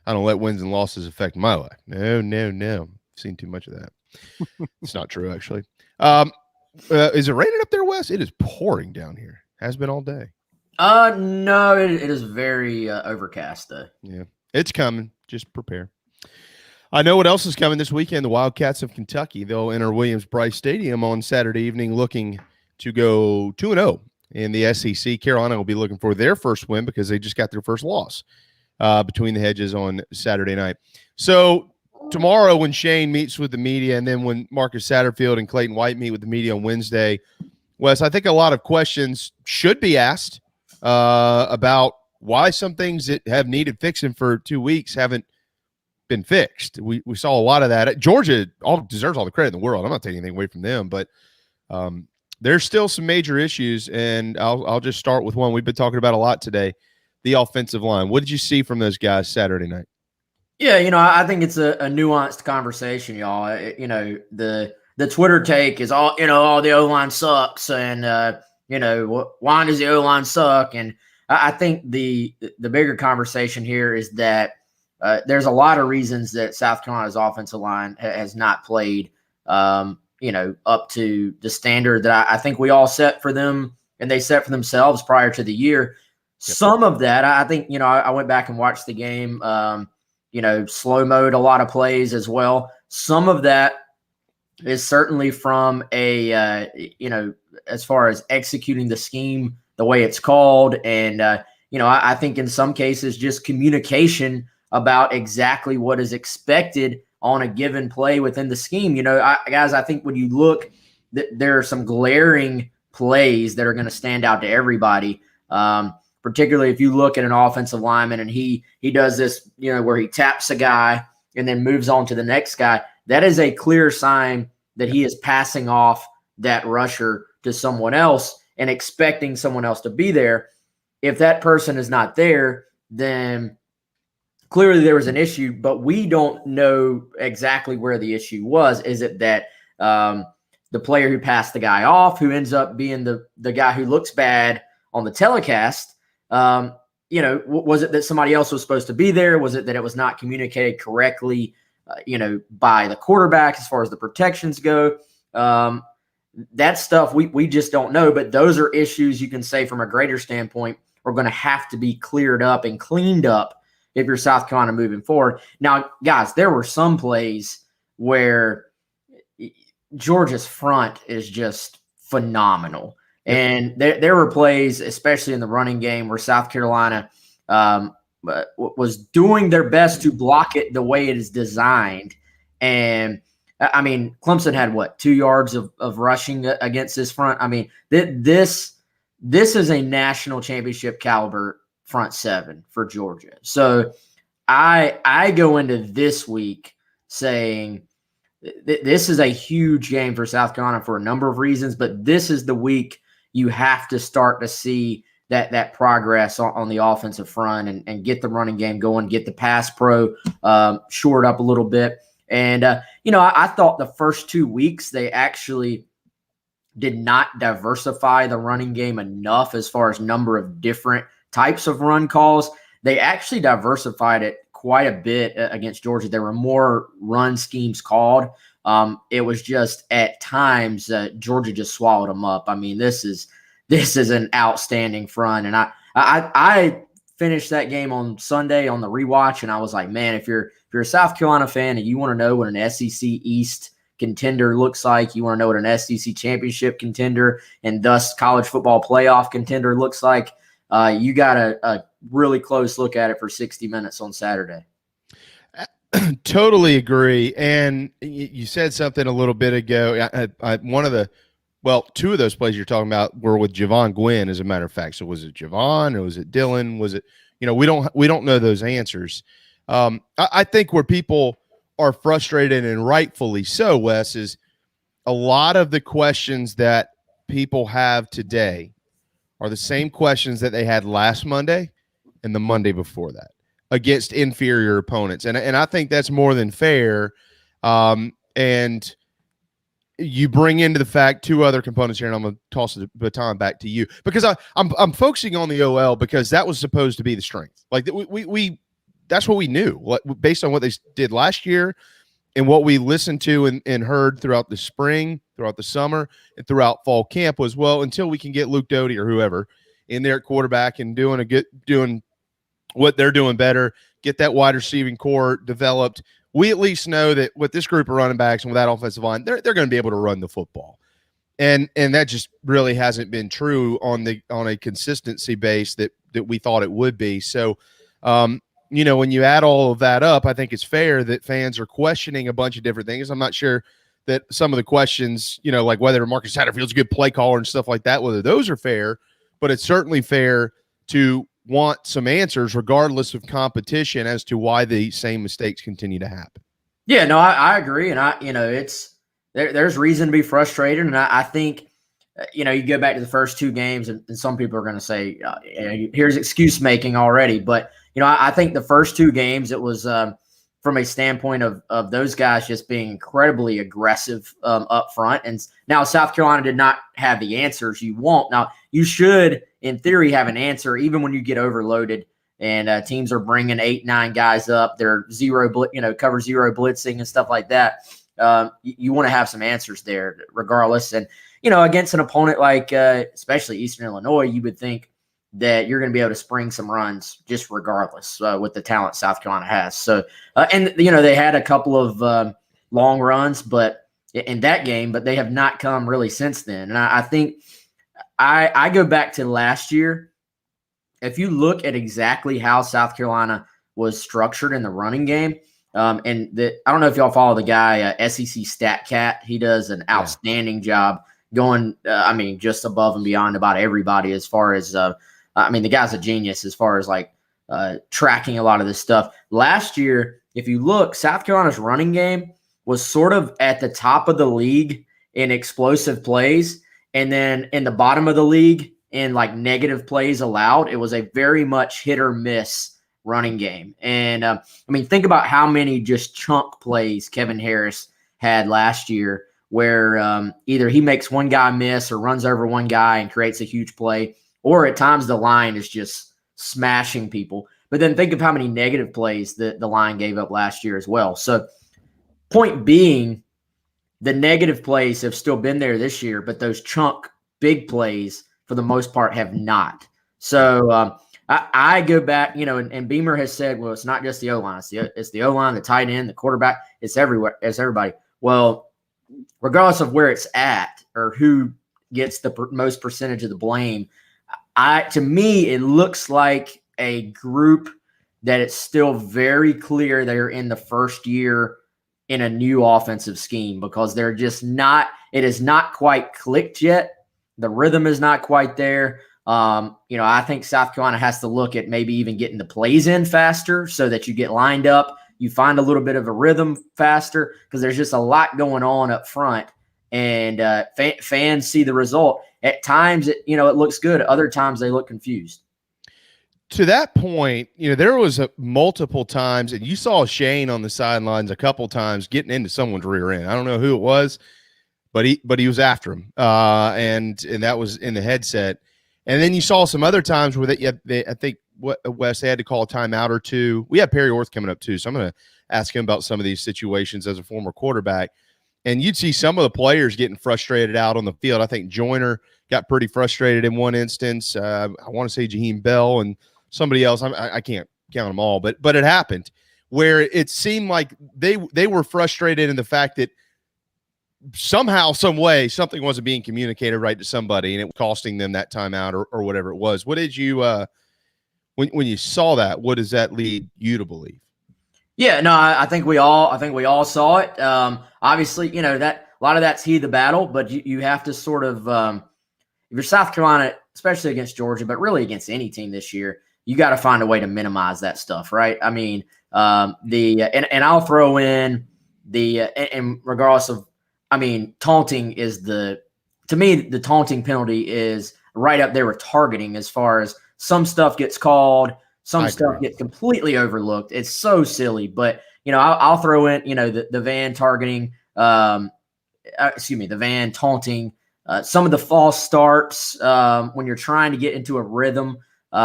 don't let wins and losses affect my life. No. I've seen too much of that. It's not true, actually. Is it raining up there, Wes? It is pouring down here. Has been all day. No, it is very overcast, though. Yeah, it's coming. Just prepare. I know what else is coming this weekend. The Wildcats of Kentucky. They'll enter Williams-Brice Stadium on Saturday evening looking to go 2-0 in the SEC. Carolina will be looking for their first win because they just got their first loss between the hedges on Saturday night. So tomorrow when Shane meets with the media, and then when Marcus Satterfield and Clayton White meet with the media on Wednesday, Wes, I think a lot of questions should be asked about why some things that have needed fixing for 2 weeks haven't been fixed. We saw a lot of that. Georgia deserves all the credit in the world. I'm not taking anything away from them, but there's still some major issues, and I'll just start with one we've been talking about a lot today, the offensive line. What did you see from those guys Saturday night? Yeah, I think it's a nuanced conversation, y'all. The Twitter take is all, the O-line sucks, and why does the O-line suck? And I think the bigger conversation here is that there's a lot of reasons that South Carolina's offensive line has not played, up to the standard that I think we all set for them and they set for themselves prior to the year. Yep. Some of that, I think, I went back and watched the game, slow mode a lot of plays as well. Some of that is certainly from as far as executing the scheme the way it's called. And, I think in some cases just communication about exactly what is expected on a given play within the scheme. Guys, I think when you look, there are some glaring plays that are going to stand out to everybody, particularly if you look at an offensive lineman and he does this, where he taps a guy and then moves on to the next guy. That is a clear sign that he is passing off that rusher to someone else and expecting someone else to be there. If that person is not there, then clearly there was an issue, but we don't know exactly where the issue was. Is it that the player who passed the guy off, who ends up being the guy who looks bad on the telecast, was it that somebody else was supposed to be there? Was it that it was not communicated correctly, by the quarterback as far as the protections go? That stuff we just don't know, but those are issues you can say from a greater standpoint are going to have to be cleared up and cleaned up if you're South Carolina moving forward. Now, guys, there were some plays where Georgia's front is just phenomenal. And there were plays, especially in the running game, where South Carolina was doing their best to block it the way it is designed. And, Clemson had, 2 yards of rushing against this front? This is a national championship caliber front seven for Georgia. So I go into this week saying this is a huge game for South Carolina for a number of reasons, but this is the week you have to start to see that progress on the offensive front and get the running game going, get the pass pro shored up a little bit. And, I thought the first 2 weeks they actually did not diversify the running game enough as far as number of different types of run calls. They actually diversified it quite a bit against Georgia. There were more run schemes called. It was just at times Georgia just swallowed them up. This is an outstanding front. And I finished that game on Sunday on the rewatch, and I was like, man, if you're a South Carolina fan and you want to know what an SEC East contender looks like, you want to know what an SEC championship contender and thus college football playoff contender looks like, you got a really close look at it for 60 minutes on Saturday. Totally agree. And you said something a little bit ago. Two of those plays you're talking about were with Javon Gwynn, as a matter of fact. So was it Javon or was it Dylan? Was it, we don't know those answers. I think where people are frustrated, and rightfully so, Wes, is a lot of the questions that people have today are the same questions that they had last Monday and the Monday before that against inferior opponents. And I think that's more than fair. And you bring into the fact 2 other components here, and I'm going to toss the baton back to you because I'm focusing on the OL because that was supposed to be the strength. Like we that's what we knew based on what they did last year and what we listened to and heard throughout the spring, throughout the summer, and throughout fall camp was, well, until we can get Luke Doty or whoever in there at quarterback and doing what they're doing better, get that wide receiving core developed, we at least know that with this group of running backs and with that offensive line, they're going to be able to run the football. And that just really hasn't been true on a consistency base that we thought it would be. So when you add all of that up, I think it's fair that fans are questioning a bunch of different things. I'm not sure that some of the questions, like whether Marcus Satterfield's a good play caller and stuff like that, whether those are fair, but it's certainly fair to want some answers regardless of competition as to why the same mistakes continue to happen. Yeah, no, I agree. And it's there's reason to be frustrated. And I think, you go back to the first two games and some people are going to say, here's excuse making already. But, I think the first two games, it was from a standpoint of those guys just being incredibly aggressive up front. And now South Carolina did not have the answers you want. Now, you should, in theory, have an answer even when you get overloaded and teams are bringing 8-9 guys up. They're cover zero blitzing and stuff like that. You want to have some answers there regardless. And, against an opponent like especially Eastern Illinois, you would think that you're going to be able to spring some runs just regardless with the talent South Carolina has. So, and, they had a couple of long runs but in that game, but they have not come really since then. And I think I go back to last year. If you look at exactly how South Carolina was structured in the running game, I don't know if y'all follow the guy, SEC StatCat. He does an outstanding job going, just above and beyond about everybody as far as, the guy's a genius as far as tracking a lot of this stuff. Last year, if you look, South Carolina's running game was sort of at the top of the league in explosive plays. And then in the bottom of the league in negative plays allowed, it was a very much hit or miss running game. And think about how many just chunk plays Kevin Harris had last year where either he makes one guy miss or runs over one guy and creates a huge play, or at times the line is just smashing people. But then think of how many negative plays that the line gave up last year as well. So point being, the negative plays have still been there this year, but those chunk big plays for the most part have not. So I go back, and Beamer has said, well, it's not just the O-line. It's the O-line, the tight end, the quarterback. It's everywhere. It's everybody. Well, regardless of where it's at or who gets the most percentage of the blame, to me, it looks like a group that it's still very clear they're in the first year in a new offensive scheme because they're just not – it is not quite clicked yet. The rhythm is not quite there. I think South Carolina has to look at maybe even getting the plays in faster so that you get lined up. You find a little bit of a rhythm faster because there's just a lot going on up front, and fans see the result. At times, it looks good. Other times, they look confused. To that point, there was multiple times, and you saw Shane on the sidelines a couple times getting into someone's rear end. I don't know who it was, but he was after him, and that was in the headset. And then you saw some other times where I think Wes, they had to call a timeout or two. We have Perry Orth coming up too, so I'm going to ask him about some of these situations as a former quarterback. And you'd see some of the players getting frustrated out on the field. I think Joyner got pretty frustrated in one instance. I want to say Jaheim Bell and somebody else. I can't count them all, but it happened where it seemed like they were frustrated in the fact that somehow, some way, something wasn't being communicated right to somebody, and it was costing them that timeout or whatever it was. What did you when you saw that? What does that lead you to believe? Yeah, no, I think we all saw it. Obviously, that a lot of that's heat of the battle, but you have to sort of if you're South Carolina, especially against Georgia, but really against any team this year, you got to find a way to minimize that stuff, right? I mean, and I'll throw in and regardless of, taunting is to me, the taunting penalty is right up there with targeting as far as some stuff gets called, some stuff gets completely overlooked. It's so silly, but I'll throw in, the van targeting, the van taunting, some of the false starts when you're trying to get into a rhythm. There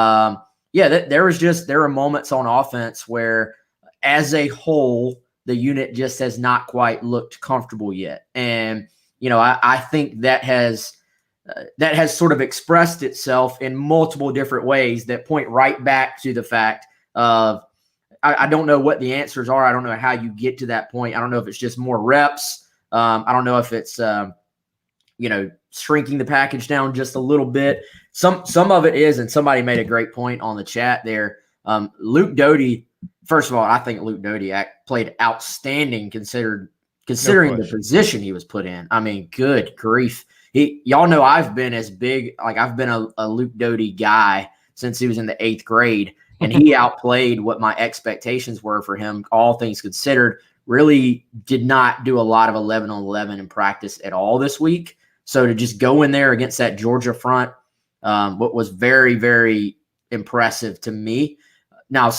are moments on offense where, as a whole, the unit just has not quite looked comfortable yet, and I think that has sort of expressed itself in multiple different ways that point right back to the fact of I don't know what the answers are. I don't know how you get to that point. I don't know if it's just more reps. I don't know if it's shrinking the package down just a little bit. Some of it is, and somebody made a great point on the chat there. Luke Doty first of all, I think Luke Doty played outstanding considering the position he was put in. I mean, good grief. Y'all know I've been as big, like I've been a Luke Doty guy since he was in the 8th grade, and he outplayed what my expectations were for him, all things considered. Really did not do a lot of 11 on 11 in practice at all this week. So to just go in there against that Georgia front, what was very, very impressive to me. Now,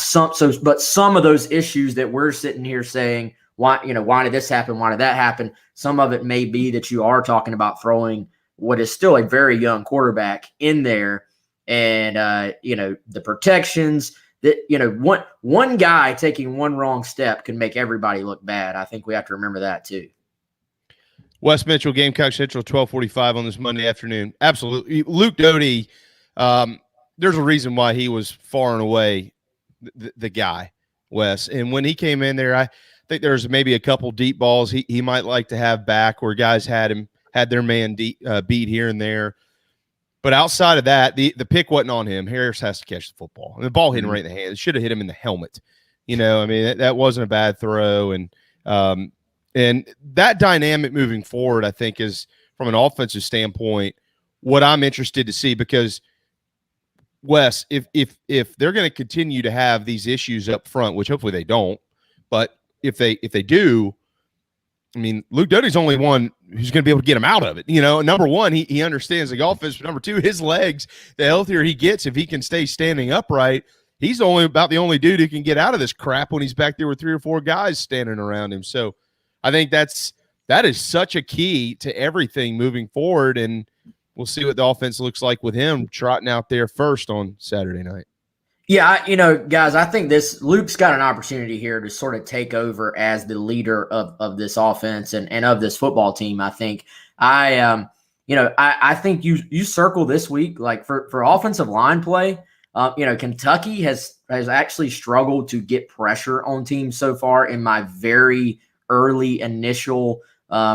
but some of those issues that we're sitting here saying, why did this happen? Why did that happen? Some of it may be that you are talking about throwing what is still a very young quarterback in there, and the protections that one guy taking one wrong step can make everybody look bad. I think we have to remember that too. West Mitchell, Gamecock Central, 12:45 on this Monday afternoon. Absolutely, Luke Doty. There's a reason why he was far and away the guy, Wes. And when he came in there, I think there's maybe a couple deep balls he might like to have back where guys had their man beat here and there. But outside of that, the pick wasn't on him. Harris has to catch the football. And the ball hit him right in the hand. It should have hit him in the helmet. That wasn't a bad throw. And that dynamic moving forward, I think, is from an offensive standpoint what I'm interested to see, because Wes, if they're going to continue to have these issues up front, which hopefully they don't, but if they do, I mean, Luke Doty's only one who's going to be able to get him out of it. Number one, he understands the offense. But number two, his legs, the healthier he gets, if he can stay standing upright, he's about the only dude who can get out of this crap when he's back there with 3 or 4 guys standing around him. So I think that is such a key to everything moving forward, and we'll see what the offense looks like with him trotting out there first on Saturday night. Yeah, guys, I think Luke's got an opportunity here to sort of take over as the leader of this offense and of this football team. I think I think you circle this week, like for offensive line play. Kentucky has actually struggled to get pressure on teams so far in my very early initial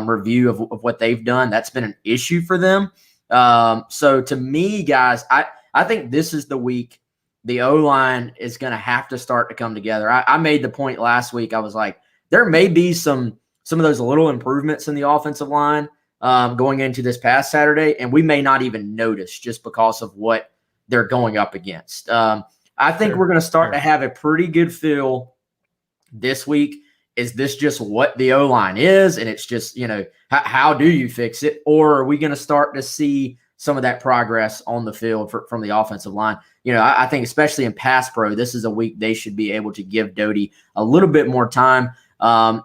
review of what they've done. That's been an issue for them. So to me, guys, I think this is the week the O-line is going to have to start to come together. I made the point last week. I was like, there may be some of those little improvements in the offensive line going into this past Saturday, and we may not even notice just because of what they're going up against. I think we're going to start to have a pretty good feel this week. Is this just what the O-line is? And it's just, how do you fix it? Or are we going to start to see some of that progress on the field from the offensive line? I think especially in pass pro, this is a week they should be able to give Doty a little bit more time. And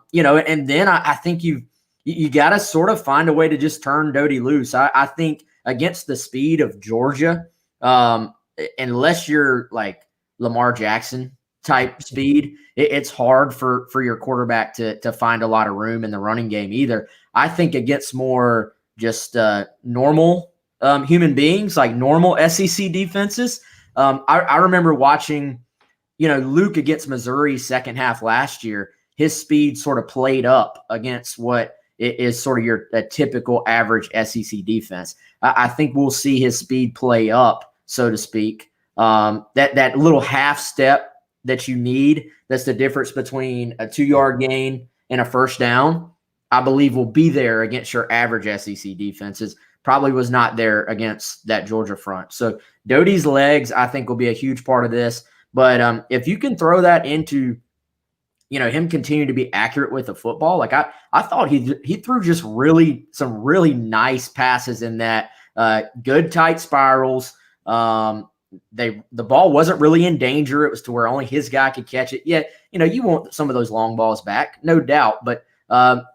then I think you got to sort of find a way to just turn Doty loose. I think against the speed of Georgia, unless you're like Lamar Jackson type speed, it's hard for your quarterback to find a lot of room in the running game either. I think against more just normal human beings, like normal SEC defenses. I remember watching, Luke against Missouri second half last year. His speed sort of played up against what is sort of a typical average SEC defense. I think we'll see his speed play up, so to speak. That little half step that you need, that's the difference between a 2-yard gain and a first down, I believe will be there against your average SEC defenses. Probably was not there against that Georgia front. So Doty's legs, I think, will be a huge part of this. But if you can throw that into, him continue to be accurate with the football, like I thought he threw just some really nice passes in that, good tight spirals. The ball wasn't really in danger. It was to where only his guy could catch it. Yeah, you want some of those long balls back, no doubt. But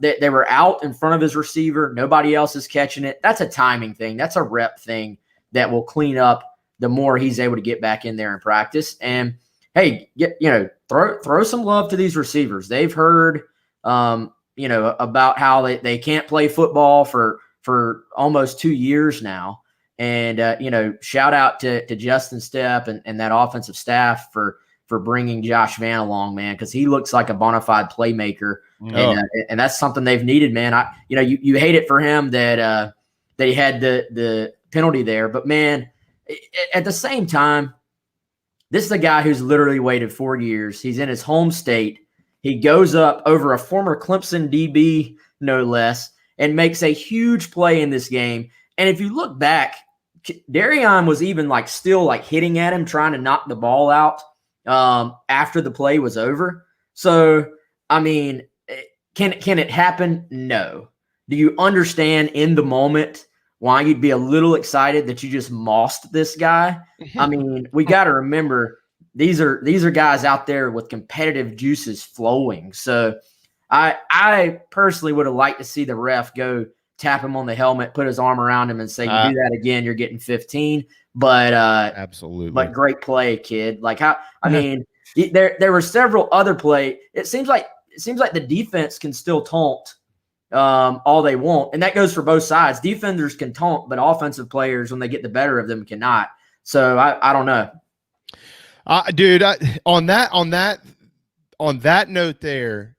they were out in front of his receiver. Nobody else is catching it. That's a timing thing. That's a rep thing that will clean up the more he's able to get back in there and practice. And hey, throw some love to these receivers. They've heard, about how they can't play football for almost 2 years now. And, shout out to Justin Stepp and that offensive staff for bringing Josh Vann along, man, because he looks like a bona fide playmaker. Oh. And that's something they've needed, man. You hate it for him that he had the penalty there. But, man, at the same time, This is a guy who's literally waited 4 years. He's in his home state. He goes up over a former Clemson DB, no less, and makes a huge play in this game. And if you look back, Darion was even still hitting at him, trying to knock the ball out after the play was over. So, I mean, can it happen? No. Do you understand in the moment why you'd be a little excited that you just mossed this guy? I mean, we got to remember these are guys out there with competitive juices flowing. So I personally would have liked to see the ref go tap him on the helmet, put his arm around him, and say, "You do that again, you're getting 15." But absolutely, but great play, kid. I mean, there were several other play. It seems like the defense can still taunt all they want, and that goes for both sides. Defenders can taunt, but offensive players, when they get the better of them, cannot. So I don't know, dude. On that note, there,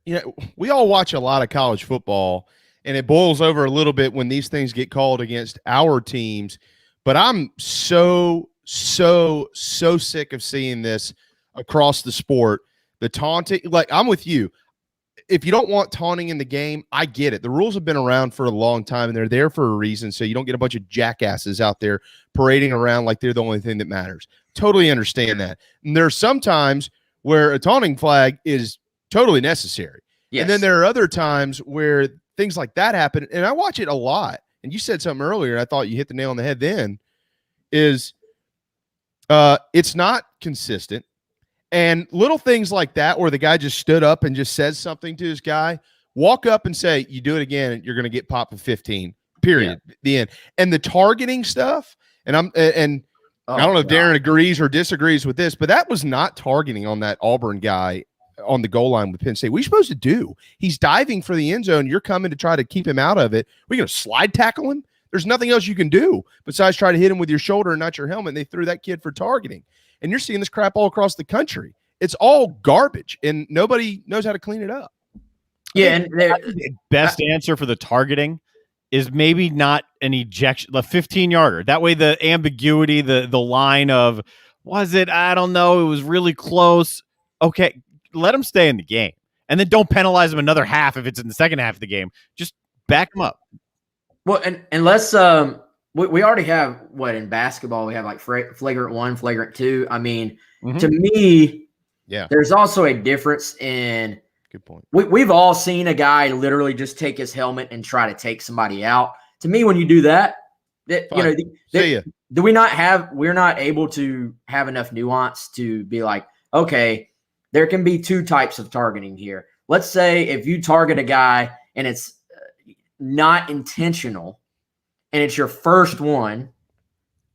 we all watch a lot of college football. And it boils over a little bit when these things get called against our teams. But I'm so sick of seeing this across the sport. The taunting, I'm with you. If you don't want taunting in the game, I get it. The rules have been around for a long time, and they're there for a reason, so you don't get a bunch of jackasses out there parading around like they're the only thing that matters. Totally understand that. And there are some times where a taunting flag is totally necessary. Yes. And then there are other times where things like that happen, and I watch it a lot. And you said something earlier, I thought you hit the nail on the head then, is it's not consistent. And little things like that where the guy just stood up and just says something to his guy, walk up and say, "You do it again, and you're going to get popped with 15, period." Yeah. The end. And the targeting stuff, and I don't know if Darren agrees or disagrees with this, but that was not targeting on that Auburn guy on the goal line with Penn State. What are you supposed to do? He's diving for the end zone. You're coming to try to keep him out of it. We're going to slide tackle him? There's nothing else you can do besides try to hit him with your shoulder and not your helmet. And they threw that kid for targeting. And you're seeing this crap all across the country. It's all garbage, and nobody knows how to clean it up. Yeah, and the best answer for the targeting is maybe not an ejection, the 15-yarder. That way the ambiguity, the line of, was it? I don't know. It was really close. Okay, let him stay in the game. And then don't penalize him another half if it's in the second half of the game. Just back him up. Well, and unless we already have, in basketball, we have flagrant 1, flagrant 2. I mean, to me, there's also a difference in – good point. We've all seen a guy literally just take his helmet and try to take somebody out. To me, when you do that, we're not able to have enough nuance to be like, okay, there can be two types of targeting here. Let's say if you target a guy and it's not intentional and it's your first one,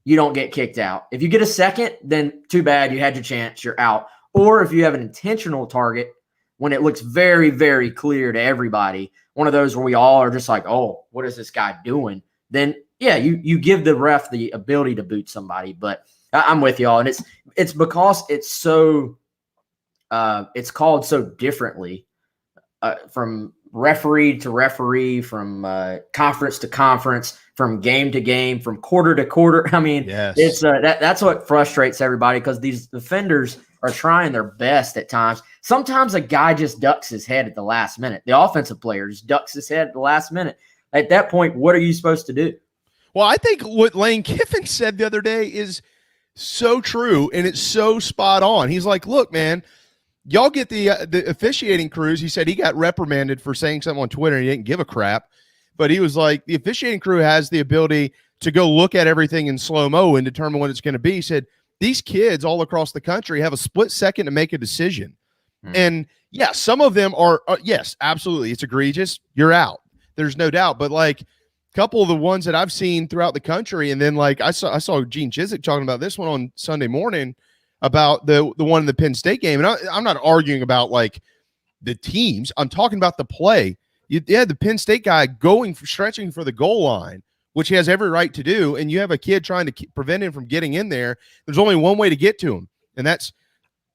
you don't get kicked out. If you get a second, then too bad, you had your chance, you're out. Or if you have an intentional target, when it looks very, very clear to everybody, one of those where we all are just like, oh, what is this guy doing? Then, yeah, you give the ref the ability to boot somebody. But I'm with y'all. And it's because it's so it's called so differently from referee to referee, from conference to conference, from game to game, from quarter to quarter. I mean, it's that's what frustrates everybody, because these defenders are trying their best at times. Sometimes a guy just ducks his head at the last minute. The offensive player just ducks his head at the last minute. At that point, what are you supposed to do? Well, I think what Lane Kiffin said the other day is so true, and it's so spot on. He's like, look, man, y'all get the officiating crews. He said he got reprimanded for saying something on Twitter, and he didn't give a crap. But he was like, the officiating crew has the ability to go look at everything in slow-mo and determine what it's going to be. He said, these kids all across the country have a split second to make a decision. And, yeah, some of them are, yes, absolutely, it's egregious. You're out. There's no doubt. But, like, a couple of the ones that I've seen throughout the country, and then, like, I saw Gene Chizik talking about this one on Sunday morning about the one in the Penn State game. And I'm not arguing about, like, the teams. I'm talking about the play. You had the Penn State guy stretching for the goal line, which he has every right to do, and you have a kid trying to prevent him from getting in there. There's only one way to get to him, and that's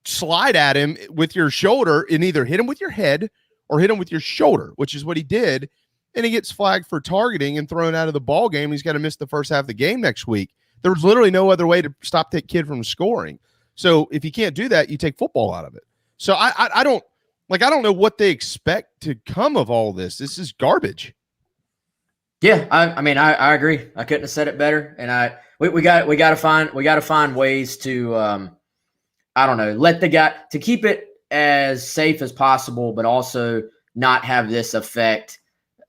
slide at him with your shoulder and either hit him with your head or hit him with your shoulder, which is what he did, and he gets flagged for targeting and thrown out of the ball game. He's got to miss the first half of the game next week. There was literally no other way to stop that kid from scoring. So if you can't do that, you take football out of it. So I don't know what they expect to come of all this. This is garbage. Yeah, I mean, I agree. I couldn't have said it better. And we got to find ways to I don't know, let the guy to keep it as safe as possible, but also not have this affect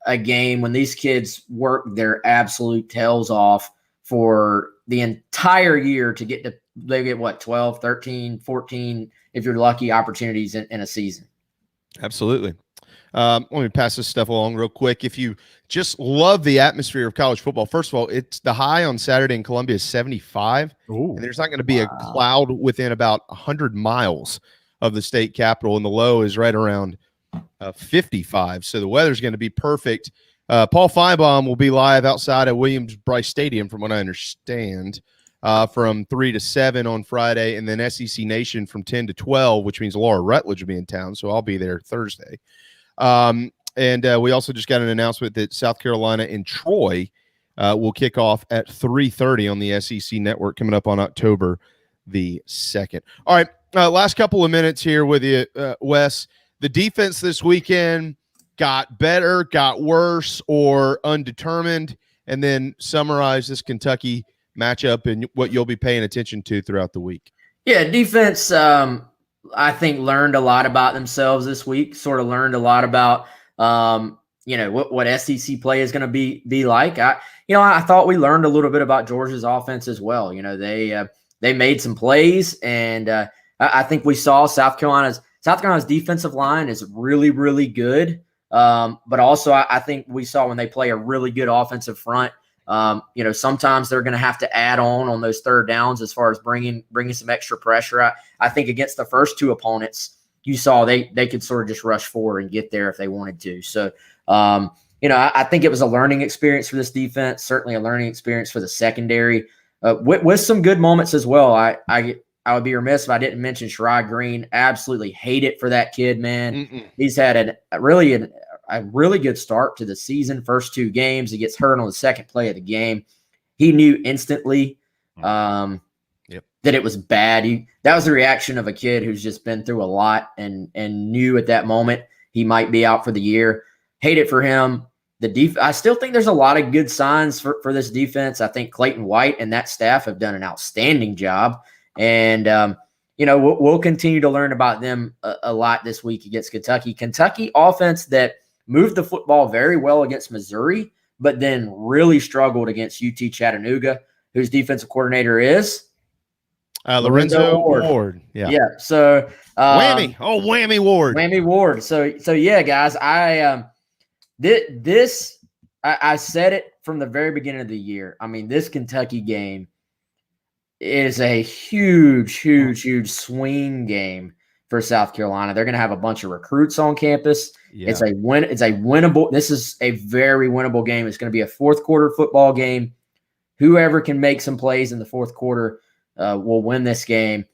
a game when these kids work their absolute tails off for the entire year to get they get what, 12, 13, 14, if you're lucky, opportunities in a season. Absolutely. Let me pass this stuff along real quick. If you just love the atmosphere of college football, first of all, it's the high on Saturday in Columbia is 75. Ooh. And there's not going to be a cloud within about 100 miles of the state capitol, and the low is right around 55. So the weather's going to be perfect. Paul Feinbaum will be live outside of Williams-Brice Stadium, from what I understand, from 3 to 7 on Friday, and then SEC Nation from 10 to 12, which means Laura Rutledge will be in town, so I'll be there Thursday. And we also just got an announcement that South Carolina and Troy will kick off at 3:30 on the SEC Network coming up on October the 2nd. All right, last couple of minutes here with you, Wes. The defense this weekend got better, got worse, or undetermined, and then summarize this Kentucky matchup and what you'll be paying attention to throughout the week. Yeah, defense, I think, learned a lot about themselves this week, sort of learned a lot about, what SEC play is going to be like. I thought we learned a little bit about Georgia's offense as well. They made some plays, and I think we saw South Carolina's defensive line is really, really good. But also I think we saw when they play a really good offensive front, sometimes they're going to have to add on those third downs as far as bringing some extra pressure. I think against the first two opponents, you saw they could sort of just rush forward and get there if they wanted to. So, I think it was a learning experience for this defense, certainly a learning experience for the secondary, with some good moments as well. I would be remiss if I didn't mention Sharai Green. Absolutely hate it for that kid, man. He's had a really good start to the season. First two games, he gets hurt on the second play of the game. He knew instantly that it was bad. That was the reaction of a kid who's just been through a lot and knew at that moment he might be out for the year. Hate it for him. I still think there's a lot of good signs for this defense. I think Clayton White and that staff have done an outstanding job. And, we'll continue to learn about them a lot this week against Kentucky. Kentucky offense that moved the football very well against Missouri, but then really struggled against UT Chattanooga, whose defensive coordinator is Lorenzo Ward. Yeah. So whammy. Whammy Ward. Whammy Ward. So yeah, guys, I said it from the very beginning of the year. I mean, this Kentucky game is a huge swing game for South Carolina. They're going to have a bunch of recruits on campus. Yeah. It's a winnable. This is a very winnable game. It's going to be a fourth quarter football game. Whoever can make some plays in the fourth quarter will win this game.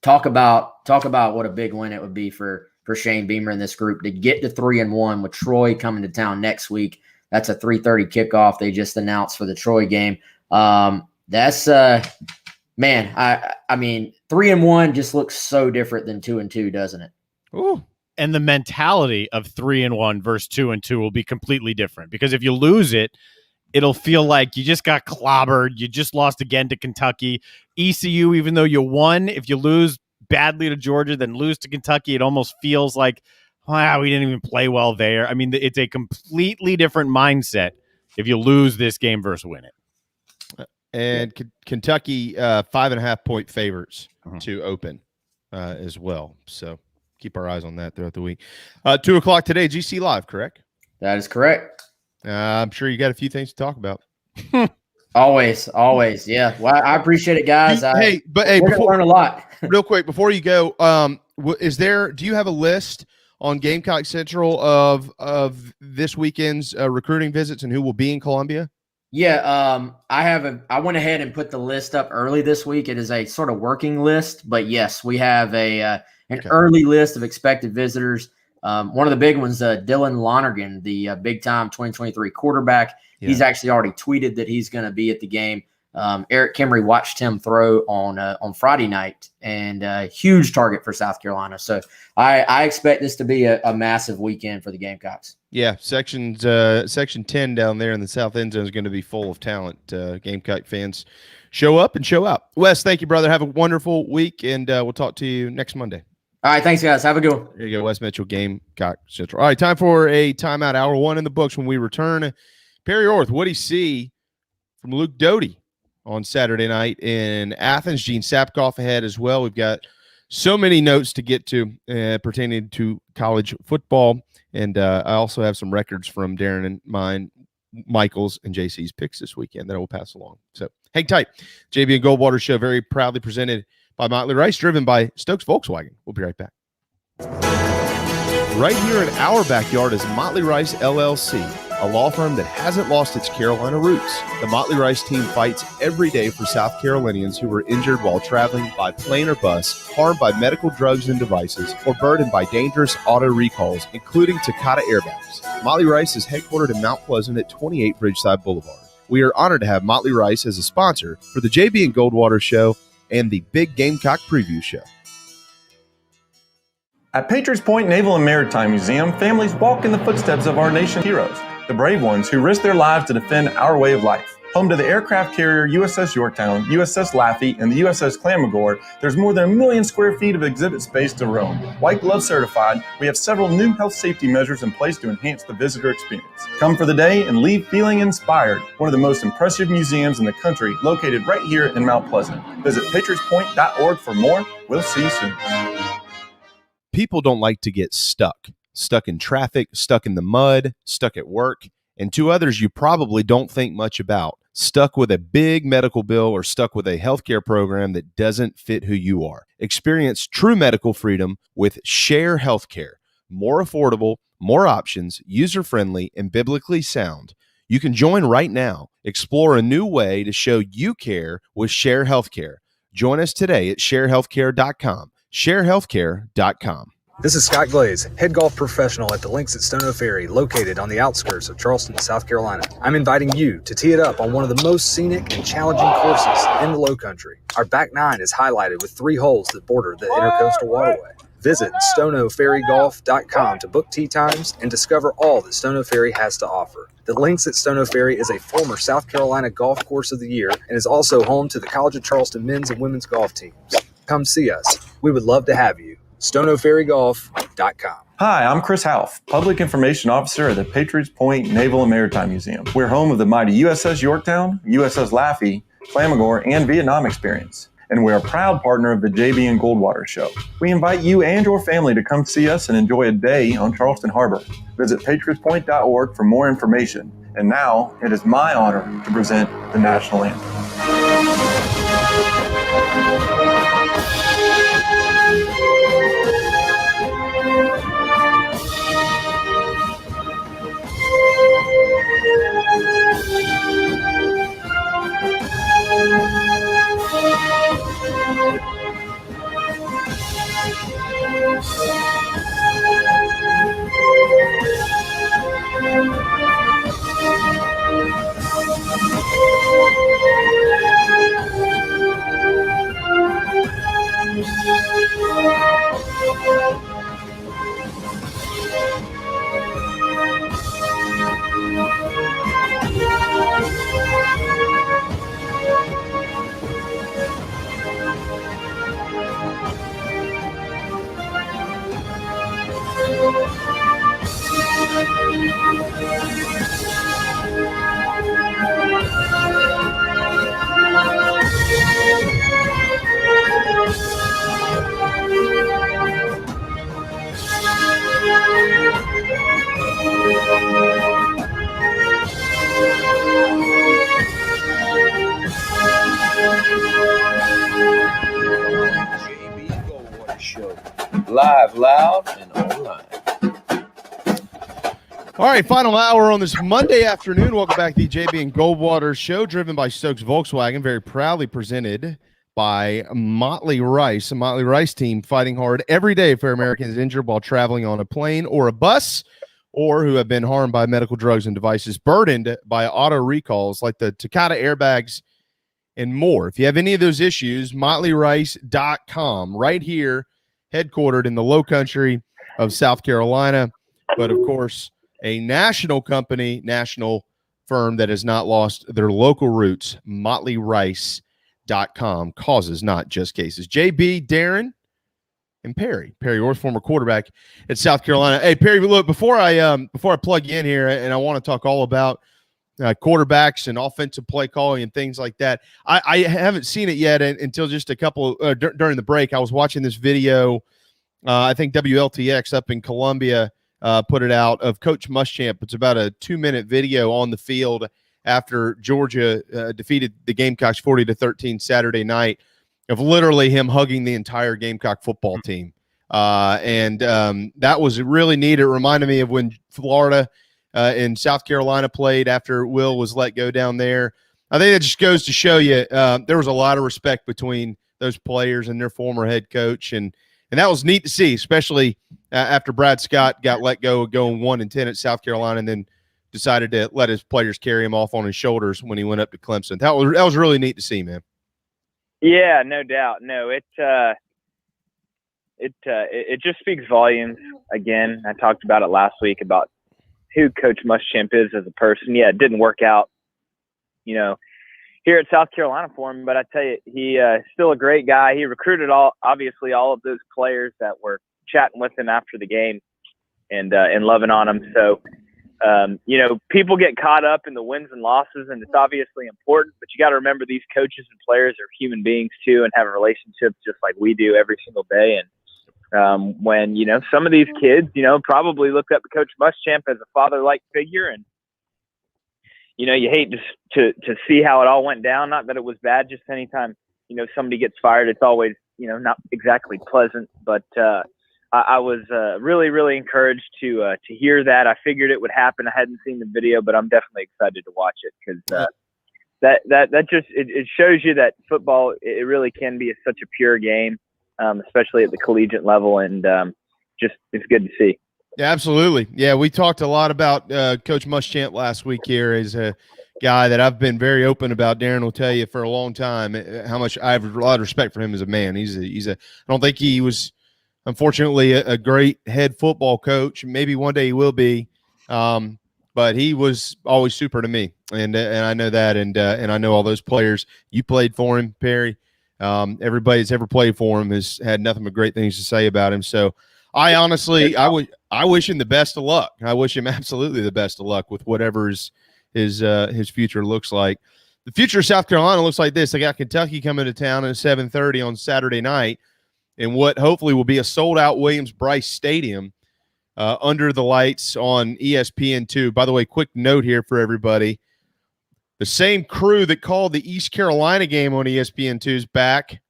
Talk about what a big win it would be for Shane Beamer and this group to get to 3-1 with Troy coming to town next week. That's a 3:30 kickoff they just announced for the Troy game. That's man, I mean, 3-1 just looks so different than 2-2, doesn't it? Ooh. And the mentality of 3-1 versus 2-2 will be completely different, because if you lose it, it'll feel like you just got clobbered. You just lost again to Kentucky. ECU, even though you won, if you lose badly to Georgia, then lose to Kentucky, it almost feels like, wow, we didn't even play well there. I mean, it's a completely different mindset if you lose this game versus win it. And Kentucky 5.5-point favorites to open as well. So keep our eyes on that throughout the week. 2:00 today, GC Live, correct? That is correct. I'm sure you got a few things to talk about. Always. Yeah. Well, I appreciate it, guys. We're going to learn a lot. Real quick, before you go, do you have a list on Gamecock Central of this weekend's recruiting visits and who will be in Columbia? Yeah, I went ahead and put the list up early this week. It is a sort of working list, but yes, we have an early list of expected visitors. One of the big ones, Dylan Lonergan, the big-time 2023 quarterback. Yeah. He's actually already tweeted that he's going to be at the game. Eric Kimry watched him throw on Friday night, and huge target for South Carolina. So I expect this to be a massive weekend for the Gamecocks. Yeah, section 10 down there in the south end zone is going to be full of talent. Gamecock fans, show up and show out. Wes, thank you, brother. Have a wonderful week, and we'll talk to you next Monday. All right, thanks, guys. Have a good one. There you go, Wes Mitchell, Gamecock Central. All right, time for a timeout. Hour 1 in the books. When we return, Perry Orth, what do you see from Luke Doty on Saturday night in Athens? Gene Sapakoff ahead as well. We've got so many notes to get to pertaining to college football, and I also have some records from Darren and mine, Michael's, and JC's picks this weekend that I will pass along. So hang tight. JB and Goldwater Show, very proudly presented by Motley Rice, driven by Stokes Volkswagen. We'll be right back. Right here in our backyard is Motley Rice LLC, a law firm that hasn't lost its Carolina roots. The Motley Rice team fights every day for South Carolinians who were injured while traveling by plane or bus, harmed by medical drugs and devices, or burdened by dangerous auto recalls, including Takata airbags. Motley Rice is headquartered in Mount Pleasant at 28 Bridgeside Boulevard. We are honored to have Motley Rice as a sponsor for the JB and Goldwater Show and the Big Gamecock Preview Show. At Patriots Point Naval and Maritime Museum, families walk in the footsteps of our nation's heroes, the brave ones who risked their lives to defend our way of life. Home to the aircraft carrier USS Yorktown, USS Laffey, and the USS Clamagore, there's more than 1 million square feet of exhibit space to roam. White Glove certified, we have several new health safety measures in place to enhance the visitor experience. Come for the day and leave feeling inspired. One of the most impressive museums in the country, located right here in Mount Pleasant. Visit patriotspoint.org for more. We'll see you soon. People don't like to get stuck in traffic, stuck in the mud, stuck at work, and two others you probably don't think much about: stuck with a big medical bill or stuck with a healthcare program that doesn't fit who you are. Experience true medical freedom with Share Healthcare. More affordable, more options, user-friendly, and biblically sound. You can join right now. Explore a new way to show you care with Share Healthcare. Join us today at sharehealthcare.com. sharehealthcare.com. This is Scott Glaze, head golf professional at the Links at Stono Ferry, located on the outskirts of Charleston, South Carolina. I'm inviting you to tee it up on one of the most scenic and challenging courses in the Low Country. Our back nine is highlighted with 3 holes that border the Intercoastal Waterway. Visit stonoferrygolf.com to book tee times and discover all that Stono Ferry has to offer. The Links at Stono Ferry is a former South Carolina Golf Course of the Year and is also home to the College of Charleston men's and women's golf teams. Come see us. We would love to have you. stonoferrygolf.com. Hi, I'm Chris Half, Public Information Officer at the Patriots Point Naval and Maritime Museum. We're home of the mighty USS Yorktown, USS Laffey, Clamagore, and Vietnam experience. And we're a proud partner of the JB and Goldwater Show. We invite you and your family to come see us and enjoy a day on Charleston Harbor. Visit patriotspoint.org for more information. And now, it is my honor to present the National Anthem. Live, loud, and online. All right, final hour on this Monday afternoon. Welcome back to the JB and Goldwater Show, driven by Stokes Volkswagen, very proudly presented by Motley Rice, a Motley Rice team fighting hard every day for Americans injured while traveling on a plane or a bus, or who have been harmed by medical drugs and devices, burdened by auto recalls like the Takata airbags and more. If you have any of those issues, MotleyRice.com, right here, headquartered in the low country of South Carolina, but of course, a national company, national firm that has not lost their local roots, MotleyRice.com, causes, not just cases. JB, Darren, and Perry Orth, former quarterback at South Carolina. Hey, Perry, look, before I plug you in here, and I want to talk all about quarterbacks and offensive play calling and things like that. I haven't seen it yet until just a couple during the break. I was watching this video. I think WLTX up in Columbia put it out, of Coach Muschamp. It's about a 2-minute video on the field after Georgia defeated the Gamecocks 40-13 Saturday night, of literally him hugging the entire Gamecock football team. And that was really neat. It reminded me of when Florida and South Carolina played after Will was let go down there. I think that just goes to show you there was a lot of respect between those players and their former head coach. And that was neat to see, especially after Brad Scott got let go, going 1-10 at South Carolina, and then decided to let his players carry him off on his shoulders when he went up to Clemson. That was really neat to see, man. Yeah, no doubt. No, it just speaks volumes. Again, I talked about it last week about who Coach Muschamp is as a person. Yeah, it didn't work out, here at South Carolina for him, but I tell you, he still a great guy. He recruited all of those players that were chatting with him after the game and loving on him. So, people get caught up in the wins and losses, and it's obviously important, but you got to remember these coaches and players are human beings too and have relationships just like we do every single day. And when, some of these kids, probably looked up to Coach Muschamp as a father-like figure, and, you hate to see how it all went down. Not that it was bad, just anytime, somebody gets fired, it's always, not exactly pleasant, but I was really, really encouraged to hear that. I figured it would happen. I hadn't seen the video, but I'm definitely excited to watch it, because that just it shows you that football, it really can be such a pure game, especially at the collegiate level, and just it's good to see. Yeah, absolutely. Yeah, we talked a lot about Coach Muschamp last week here as a guy that I've been very open about. Darren will tell you for a long time how much I have a lot of respect for him as a man. I don't think he was, unfortunately, a great head football coach. Maybe one day he will be, but he was always super to me, and I know that, and I know all those players. You played for him, Perry. Everybody that's ever played for him has had nothing but great things to say about him. So I honestly, I wish him the best of luck. I wish him absolutely the best of luck with whatever his future looks like. The future of South Carolina looks like this. They got Kentucky coming to town at 7:30 on Saturday night, in what hopefully will be a sold-out Williams-Brice Stadium under the lights on ESPN2. By the way, quick note here for everybody. The same crew that called the East Carolina game on ESPN2 is back.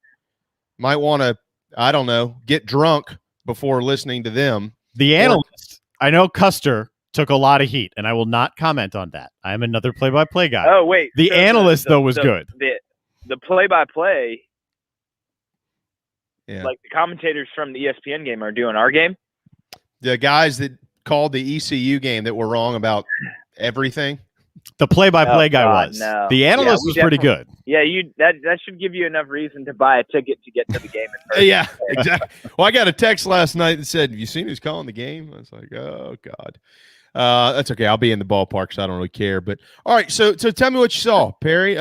Might want to, I don't know, get drunk before listening to them. The analyst, I know Custer took a lot of heat, and I will not comment on that. I'm another play-by-play guy. Oh, wait. The analyst, though, was good. The play-by-play, yeah, like the commentators from the ESPN game are doing our game? The guys that called the ECU game that were wrong about everything? The play-by-play guy was. No. The analyst was pretty good. Yeah, that should give you enough reason to buy a ticket to get to the game in person. Yeah, exactly. Well, I got a text last night that said, "Have you seen who's calling the game?" I was like, "Oh God." That's okay. I'll be in the ballpark, so I don't really care. But all right, so tell me what you saw, Perry.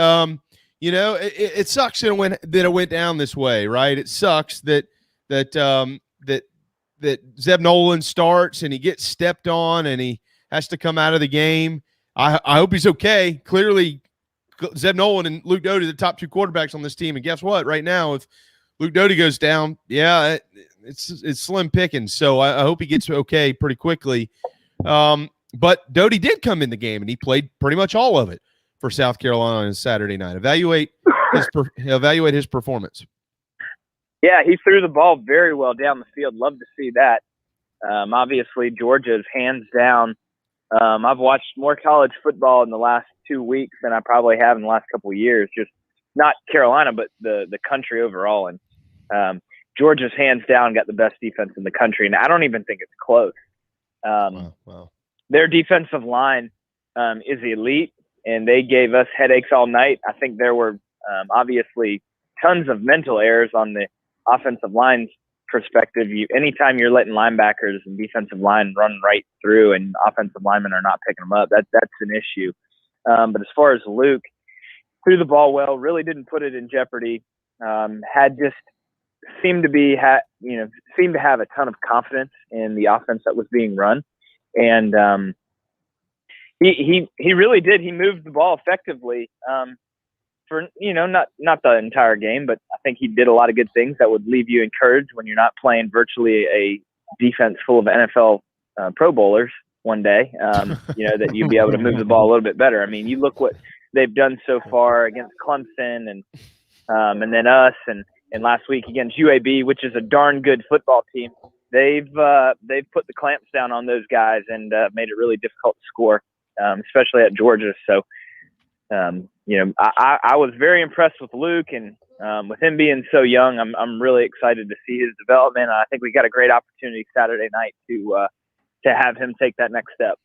It sucks that it went down this way, right? It sucks that Zeb Nolan starts and he gets stepped on and he has to come out of the game. I hope he's okay. Clearly, Zeb Nolan and Luke Doty, the top two quarterbacks on this team. And guess what? Right now, if Luke Doty goes down, it's slim pickings. So I hope he gets okay pretty quickly. But Doty did come in the game, and he played pretty much all of it for South Carolina on Saturday night. Evaluate his performance. Yeah, he threw the ball very well down the field. Love to see that. Obviously, Georgia's hands down. I've watched more college football in the last 2 weeks than I probably have in the last couple of years. Just not Carolina, but the country overall. And Georgia's hands down got the best defense in the country, and I don't even think it's close. Wow. Their defensive line is elite, and they gave us headaches all night. I think there were Obviously, tons of mental errors on the offensive line's perspective. Anytime you're letting linebackers and defensive line run right through and offensive linemen are not picking them up, that's an issue. But as far as Luke, threw the ball well, really didn't put it in jeopardy. Seemed to have a ton of confidence in the offense that was being run, and he really did. He moved the ball effectively for not the entire game, but I think he did a lot of good things that would leave you encouraged when you're not playing virtually a defense full of NFL Pro Bowlers one day. That you'd be able to move the ball a little bit better. I mean, you look what they've done so far against Clemson and then us and last week against UAB, which is a darn good football team. They've put the clamps down on those guys and made it really difficult to score, especially at Georgia. So, I was very impressed with Luke, and with him being so young, I'm really excited to see his development. I think we got a great opportunity Saturday night to have him take that next step.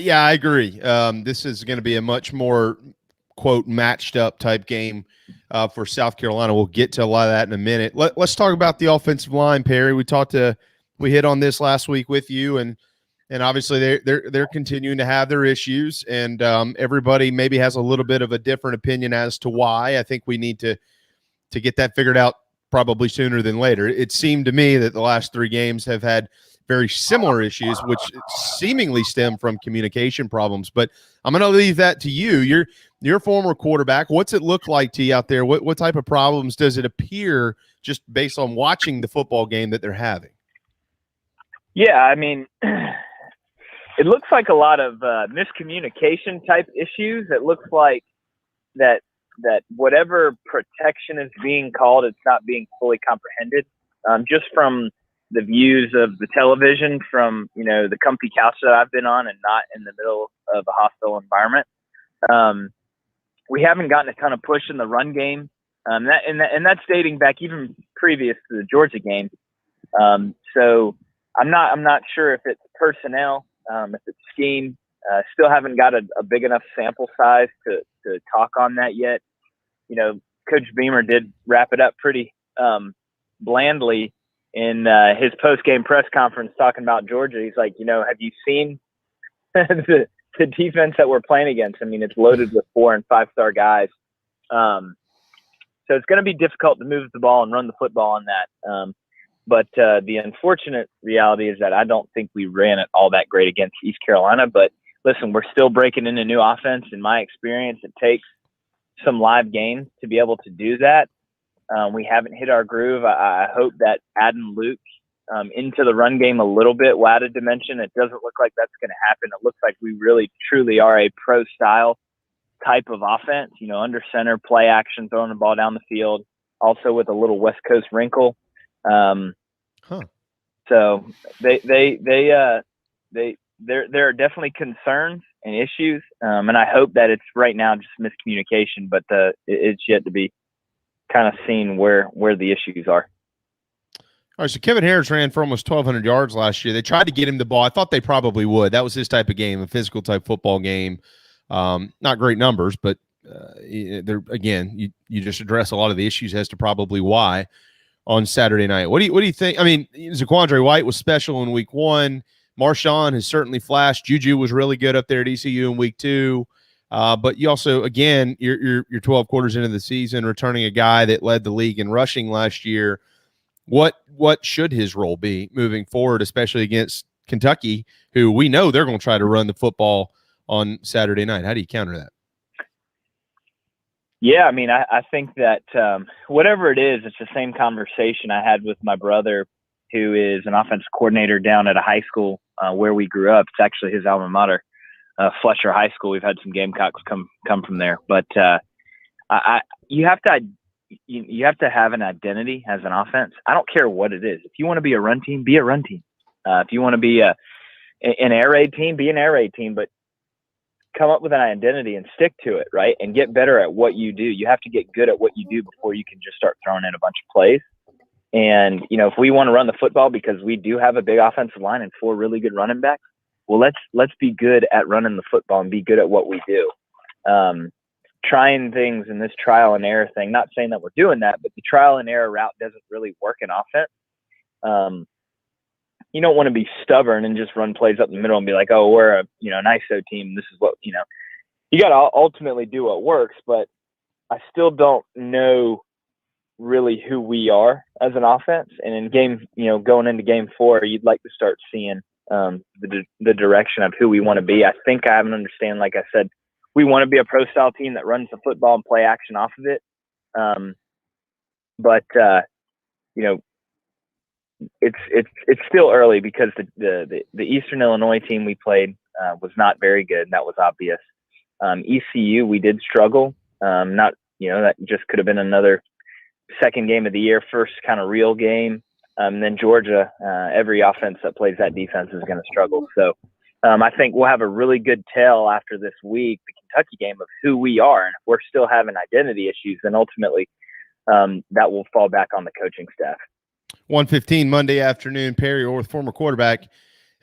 Yeah, I agree. This is going to be a much more, quote, matched up type game for South Carolina. We'll get to a lot of that in a minute. Let's talk about the offensive line, Perry. We hit on this last week with you, and obviously they're continuing to have their issues, and everybody maybe has a little bit of a different opinion as to why. I think we need to get that figured out probably sooner than later. It seemed to me that the last 3 games have had very similar issues, which seemingly stem from communication problems. But I'm going to leave that to you. You're a former quarterback. What's it look like to you out there? What type of problems does it appear just based on watching the football game that they're having? Yeah, I mean, it looks like a lot of miscommunication type issues. It looks like that whatever protection is being called, it's not being fully comprehended. Just from the views of the television, from the comfy couch that I've been on and not in the middle of a hostile environment. We haven't gotten a ton of push in the run game, and that's dating back even previous to the Georgia game. So I'm not sure if it's personnel, if it's scheme. Still haven't got a big enough sample size to talk on that yet. Coach Beamer did wrap it up pretty blandly in his post-game press conference talking about Georgia. He's like, have you seen the defense that we're playing against? I mean, it's loaded with 4- and 5-star guys. So it's going to be difficult to move the ball and run the football on that. But the unfortunate reality is that I don't think we ran it all that great against East Carolina. But listen, we're still breaking into new offense. In my experience, it takes some live games to be able to do that. We haven't hit our groove. I hope that adding Luke into the run game a little bit will add a dimension. It doesn't look like that's going to happen. It looks like we really, truly are a pro-style type of offense, under center, play action, throwing the ball down the field, also with a little West Coast wrinkle. So there are definitely concerns and issues, and I hope that it's right now just miscommunication, but it's yet to be kind of seen where the issues are. All right, so Kevin Harris ran for almost 1,200 yards last year. They tried to get him the ball. I thought they probably would. That was his type of game, a physical type football game. Not great numbers, but they're, again, you just address a lot of the issues as to probably why on Saturday night. What do you think? I mean, Zaquandre White was special in week 1. Marshawn has certainly flashed. Juju was really good up there at ECU in week 2. But you also, again, you're 12 quarters into the season, returning a guy that led the league in rushing last year. What should his role be moving forward, especially against Kentucky, who we know they're going to try to run the football on Saturday night? How do you counter that? Yeah, I mean, I think that whatever it is, it's the same conversation I had with my brother, who is an offensive coordinator down at a high school where we grew up. It's actually his alma mater, Fletcher High School. We've had some Gamecocks come from there, but you have to have an identity as an offense. I don't care what it is. If you want to be a run team, be a run team. If you want to be an air raid team, be an air raid team. But come up with an identity and stick to it, right? And get better at what you do. You have to get good at what you do before you can just start throwing in a bunch of plays. And, if we want to run the football, because we do have a big offensive line and 4 really good running backs, well, let's be good at running the football and be good at what we do. trying things in this trial and error thing. Not saying that we're doing that, but the trial and error route doesn't really work in offense. You don't want to be stubborn and just run plays up the middle and be like, oh, we're an ISO team. This is what, you got to ultimately do what works, but I still don't know really who we are as an offense. And in going into game 4, you'd like to start seeing the direction of who we want to be. I think I have an understanding, like I said, we want to be a pro-style team that runs the football and play action off of it. But it's still early because the Eastern Illinois team we played was not very good. That was obvious. ECU, we did struggle. That just could have been another second game of the year, first kind of real game. Then Georgia, every offense that plays that defense is going to struggle. So I think we'll have a really good tell after this week, the Kentucky game, of who we are. And if we're still having identity issues, then ultimately that will fall back on the coaching staff. 1:15 Monday afternoon, Perry Orth, former quarterback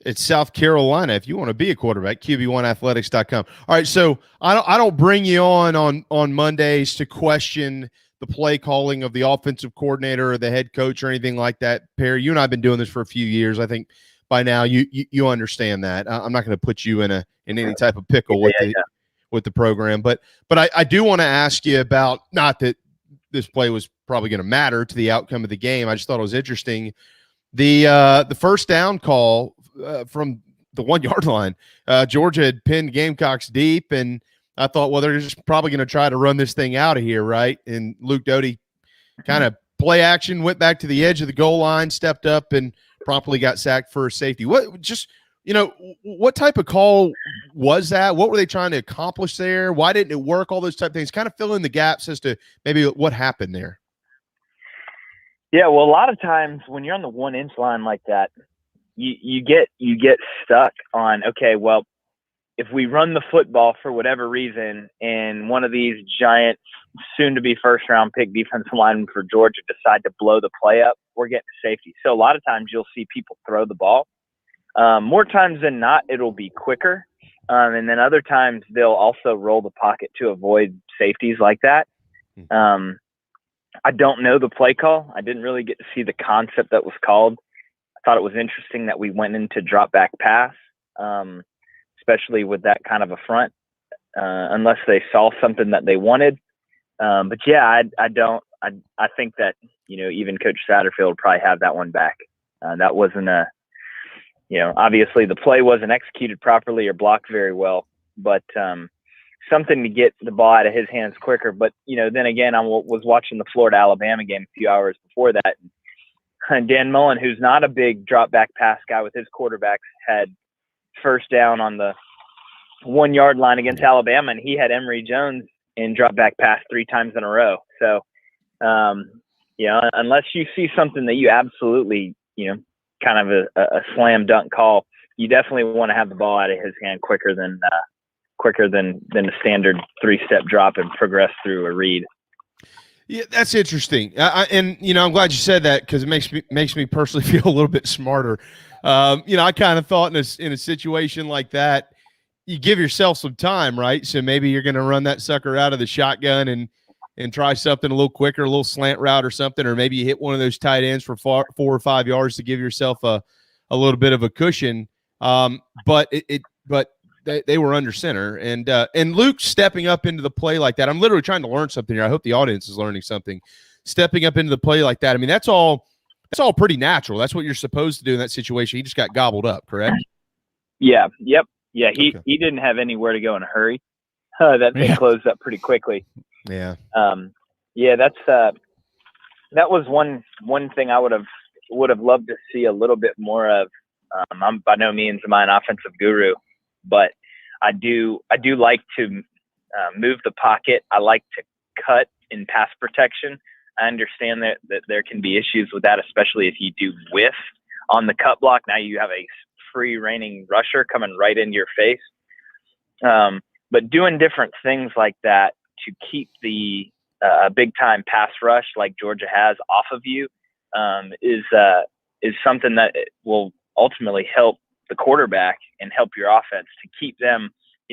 at South Carolina. If you want to be a quarterback, QB1athletics.com. All right, so I don't bring you on Mondays to question the play calling of the offensive coordinator or the head coach or anything like that. Perry, you and I have been doing this for a few years. I think by now you understand that. I'm not going to put you in any type of pickle with the program, but I do want to ask you about, not that this play was probably going to matter to the outcome of the game. I just thought it was interesting. The first down call from the 1 yard line. Georgia had pinned Gamecocks deep, and I thought, well, they're just probably going to try to run this thing out of here, right? And Luke Doty kind of play action, went back to the edge of the goal line, stepped up, and promptly got sacked for a safety. What type of call was that? What were they trying to accomplish there? Why didn't it work? All those type of things. Kind of fill in the gaps as to maybe what happened there. Yeah, well, a lot of times when you're on the 1 inch line like that, you get stuck on, okay, well, if we run the football for whatever reason and one of these giant soon-to-be first-round pick defensive linemen for Georgia decide to blow the play up, we're getting a safety. So a lot of times you'll see people throw the ball. More times than not, it'll be quicker. And then other times they'll also roll the pocket to avoid safeties like that. I don't know the play call. I didn't really get to see the concept that was called. I thought it was interesting that we went into drop back pass, especially with that kind of a front, unless they saw something that they wanted. But yeah, I think that, even Coach Satterfield would probably have that one back. That wasn't obviously the play wasn't executed properly or blocked very well, but something to get the ball out of his hands quicker. But, then again, I was watching the Florida-Alabama game a few hours before that. And Dan Mullen, who's not a big drop back pass guy with his quarterbacks, had first down on the 1 yard line against Alabama, and he had Emory Jones in drop back pass 3 times in a row. So, unless you see something that you absolutely, kind of a slam dunk call, you definitely want to have the ball out of his hand quicker than a standard 3-step drop and progress through a read. Yeah, that's interesting. I'm glad you said that, because it makes me personally feel a little bit smarter. I kind of thought in a situation like that, you give yourself some time, right? So maybe you're going to run that sucker out of the shotgun and try something a little quicker, a little slant route or something, or maybe you hit one of those tight ends for 4 or 5 yards to give yourself a little bit of a cushion. But they were under center, and Luke stepping up into the play like that. I'm literally trying to learn something here. I hope the audience is learning something. Stepping up into the play like that. I mean, that's all pretty natural. That's what you're supposed to do in that situation. He just got gobbled up, correct? Yeah. Yep. Yeah. He didn't have anywhere to go in a hurry. That thing closed up pretty quickly. Yeah. That's that was one thing I would have loved to see a little bit more of. I'm by no means am I an offensive guru, but I do like to move the pocket. I like to cut in pass protection. I understand that there can be issues with that, especially if you do whiff on the cut block. Now you have a free reigning rusher coming right into your face. But doing different things like that to keep the big time pass rush like Georgia has off of you is something that will ultimately help the quarterback and help your offense to keep them,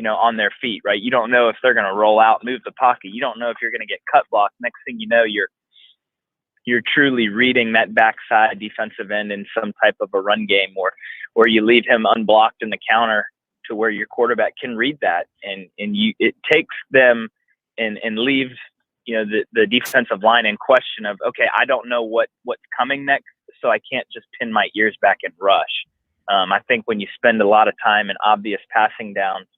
on their feet, right? You don't know if they're going to roll out, move the pocket. You don't know if you're going to get cut blocked. Next thing you know, you're truly reading that backside defensive end in some type of a run game, or you leave him unblocked in the counter to where your quarterback can read that, and it takes them and leaves the defensive line in question of, okay, I don't know what's coming next, so I can't just pin my ears back and rush. I think when you spend a lot of time in obvious passing downs,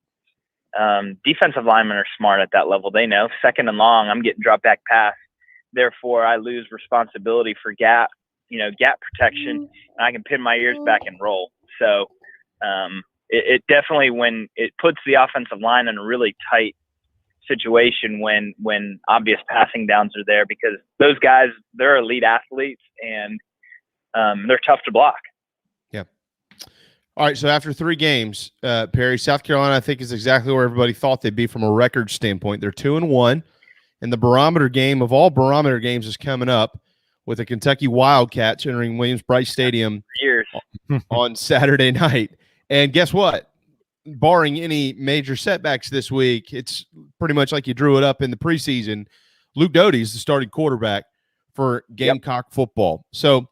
defensive linemen are smart at that level. They know second and long, I'm getting drop back pass. Therefore, I lose responsibility for gap protection, and I can pin my ears back and roll. So it definitely, when it puts the offensive line in a really tight situation when obvious passing downs are there, because those guys, they're elite athletes, and they're tough to block. Yeah. All right, so after 3 games, Perry, South Carolina, I think, is exactly where everybody thought they'd be from a record standpoint. They're 2-1, and the barometer game of all barometer games is coming up with the Kentucky Wildcats entering Williams-Brice Stadium on Saturday night. And guess what? Barring any major setbacks this week, it's pretty much like you drew it up in the preseason. Luke Doty is the starting quarterback for Gamecock football. So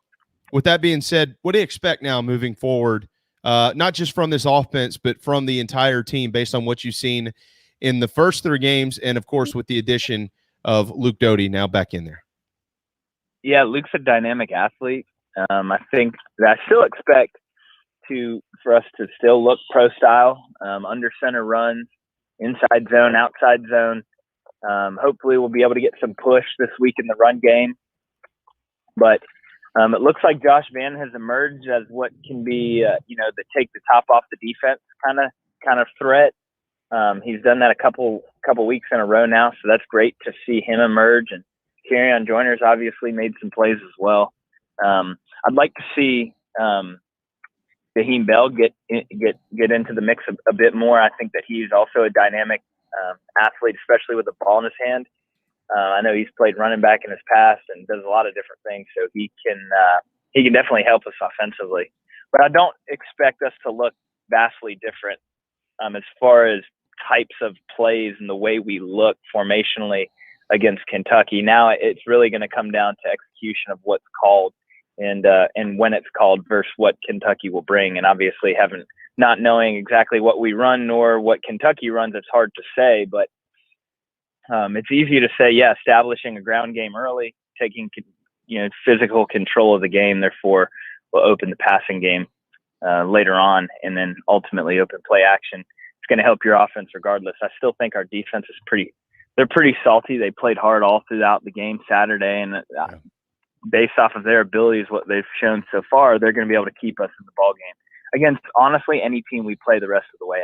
with that being said, what do you expect now moving forward, not just from this offense, but from the entire team based on what you've seen in the first 3 games and, of course, with the addition of Luke Doty now back in there? Yeah, Luke's a dynamic athlete. I think that I still expect for us to still look pro style, under center runs, inside zone, outside zone. Hopefully we'll be able to get some push this week in the run game. But it looks like Josh Vann has emerged as what can be, the take the top off the defense kind of threat. He's done that a couple weeks in a row now, so that's great to see him emerge. And Carrion Joyner's obviously made some plays as well. I'd like to see Daheem Bell get into the mix a bit more. I think that he's also a dynamic athlete, especially with the ball in his hand. I know he's played running back in his past and does a lot of different things, so he can definitely help us offensively. But I don't expect us to look vastly different as far as types of plays and the way we look formationally against Kentucky. Now it's really going to come down to execution of what's called and when it's called versus what Kentucky will bring. And obviously not knowing exactly what we run nor what Kentucky runs, it's hard to say, but it's easy to say, establishing a ground game early, taking, physical control of the game, therefore will open the passing game later on, and then ultimately open play action. It's going to help your offense regardless. I still think our defense is they're pretty salty. They played hard all throughout the game Saturday, and based off of their abilities, what they've shown so far, they're going to be able to keep us in the ball game against, honestly, any team we play the rest of the way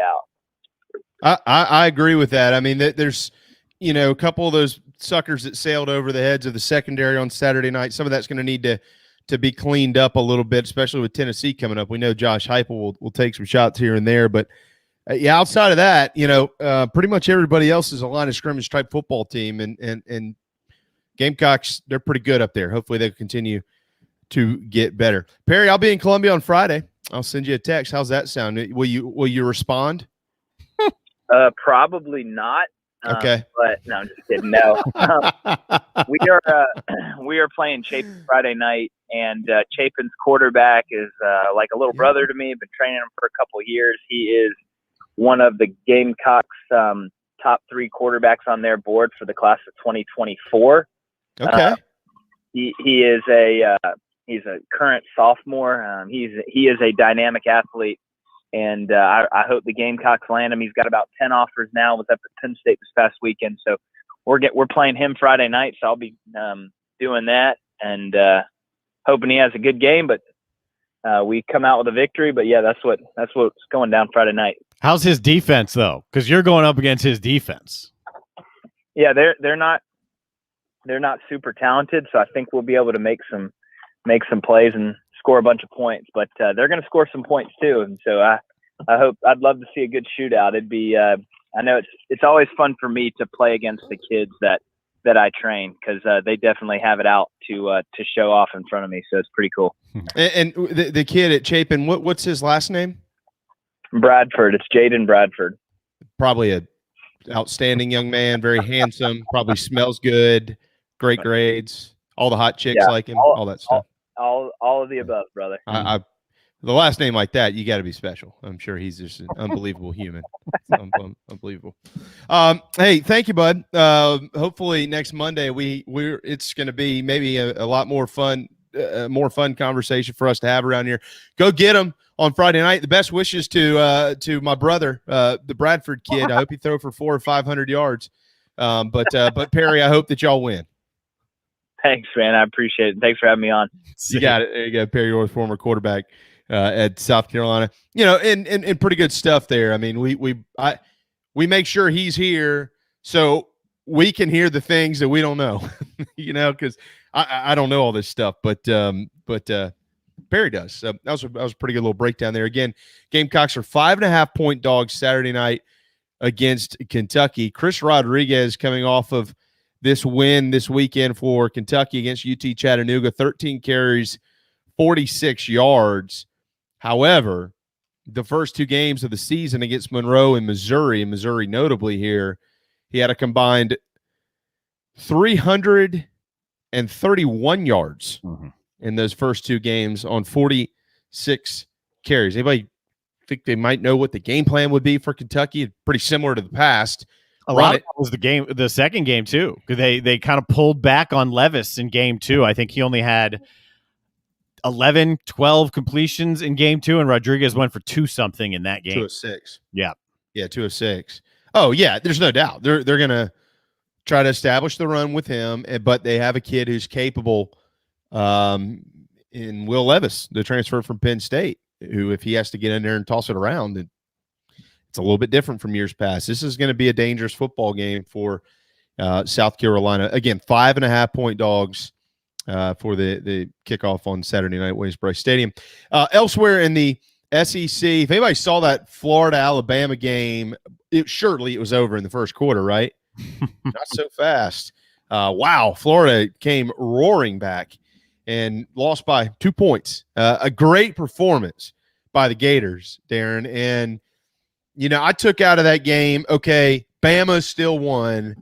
out. I agree with that. I mean, there's, a couple of those suckers that sailed over the heads of the secondary on Saturday night. Some of that's going to need to be cleaned up a little bit, especially with Tennessee coming up. We know Josh Heupel will take some shots here and there, but outside of that, pretty much everybody else is a line of scrimmage type football team, and Gamecocks, they're pretty good up there. Hopefully they'll continue to get better. Perry, I'll be in Columbia on Friday. I'll send you a text. How's that sound? Will you respond? Probably not. Okay. But no, I'm just kidding. No. We are playing Chapin Friday night, and Chapin's quarterback is like a little brother to me. I've been training him for a couple of years. He is one of the Gamecocks' top 3 quarterbacks on their board for the class of 2024. Okay. He is he's a current sophomore. He is a dynamic athlete, and I hope the Gamecocks land him. He's got about 10 offers now. Was up at Penn State this past weekend, so we're playing him Friday night. So I'll be doing that and hoping he has a good game. But we come out with a victory. But yeah, that's what's going down Friday night. How's his defense though? Because you're going up against his defense. Yeah, they're not super talented, so I think we'll be able to make some plays and score a bunch of points. But they're going to score some points too, and so I'd love to see a good shootout. It'd be I know it's always fun for me to play against the kids that I train, because they definitely have it out to show off in front of me. So it's pretty cool. And the kid at Chapin, what's his last name? Bradford. It's Jaden Bradford. probably a outstanding young man, very handsome, probably smells good, great grades. All the hot chicks like him, all that stuff. All of the above, brother. The last name like that, you got to be special. I'm sure he's just an unbelievable human. Unbelievable. Hey, thank you, bud. Hopefully next Monday it's going to be maybe a lot more fun, more fun conversation for us to have around here. Go get them on Friday night. The best wishes to my brother, the Bradford kid. I hope he throw for 400 or 500 yards. But Perry, I hope that y'all win. Thanks, man. I appreciate it. Thanks for having me on. You got it. There you go. Perry Orth, former quarterback at South Carolina. And pretty good stuff there. I mean, we make sure he's here so we can hear the things that we don't know, because I don't know all this stuff, but Perry does. So that was a pretty good little breakdown there. Again, Gamecocks are 5.5-point dogs Saturday night against Kentucky. Chris Rodriguez coming off of this win this weekend for Kentucky against UT Chattanooga, 13 carries, 46 yards. However, the first two games of the season against Monroe and Missouri notably here, he had a combined 331 yards in those first two games on 46 carries. Anybody think they might know what the game plan would be for Kentucky? Pretty similar to the past. A lot of that was the second game too, because they kind of pulled back on Levis in game two. I think he only had 11, 12 completions in game two, and Rodriguez went for 2-something in that game. 206. Yeah. 206. Oh yeah, there's no doubt. They're gonna try to establish the run with him, but they have a kid who's capable in Will Levis, the transfer from Penn State, who, if he has to get in there and toss it around, it's a little bit different from years past. This is going to be a dangerous football game for South Carolina. Again, 5.5-point dogs for the kickoff on Saturday night, Williams-Brice Stadium. Elsewhere in the SEC, if anybody saw that Florida-Alabama game, surely it was over in the first quarter, right? Not so fast. Wow, Florida came roaring back and lost by 2 points. A great performance by the Gators, Darren. And, I took out of that game, okay, Bama still won.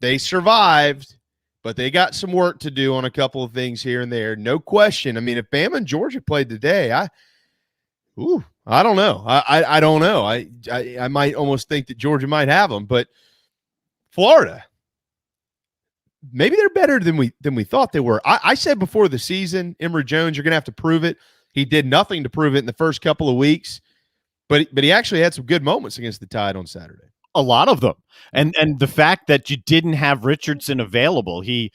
They survived, but they got some work to do on a couple of things here and there. No question. I mean, if Bama and Georgia played today, I don't know. I don't know. I might almost think that Georgia might have them, but Florida, maybe they're better than we thought they were. I said before the season, Emory Jones, you're going to have to prove it. He did nothing to prove it in the first couple of weeks, but he actually had some good moments against the Tide on Saturday. A lot of them. And the fact that you didn't have Richardson available, I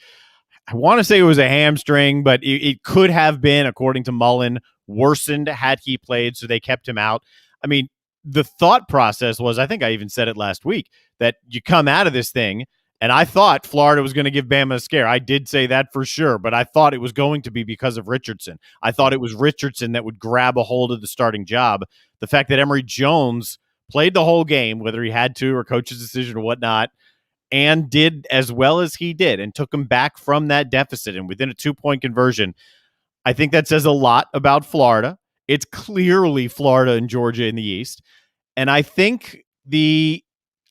want to say it was a hamstring, but it could have been, according to Mullen, worsened had he played, so they kept him out. I mean, the thought process was, I think I even said it last week, that you come out of this thing, and I thought Florida was going to give Bama a scare. I did say that for sure, but I thought it was going to be because of Richardson. I thought it was Richardson that would grab a hold of the starting job. The fact that Emory Jones played the whole game, whether he had to or coach's decision or whatnot, and did as well as he did and took him back from that deficit and within a 2-point conversion, I think that says a lot about Florida. It's clearly Florida and Georgia in the East. And I think I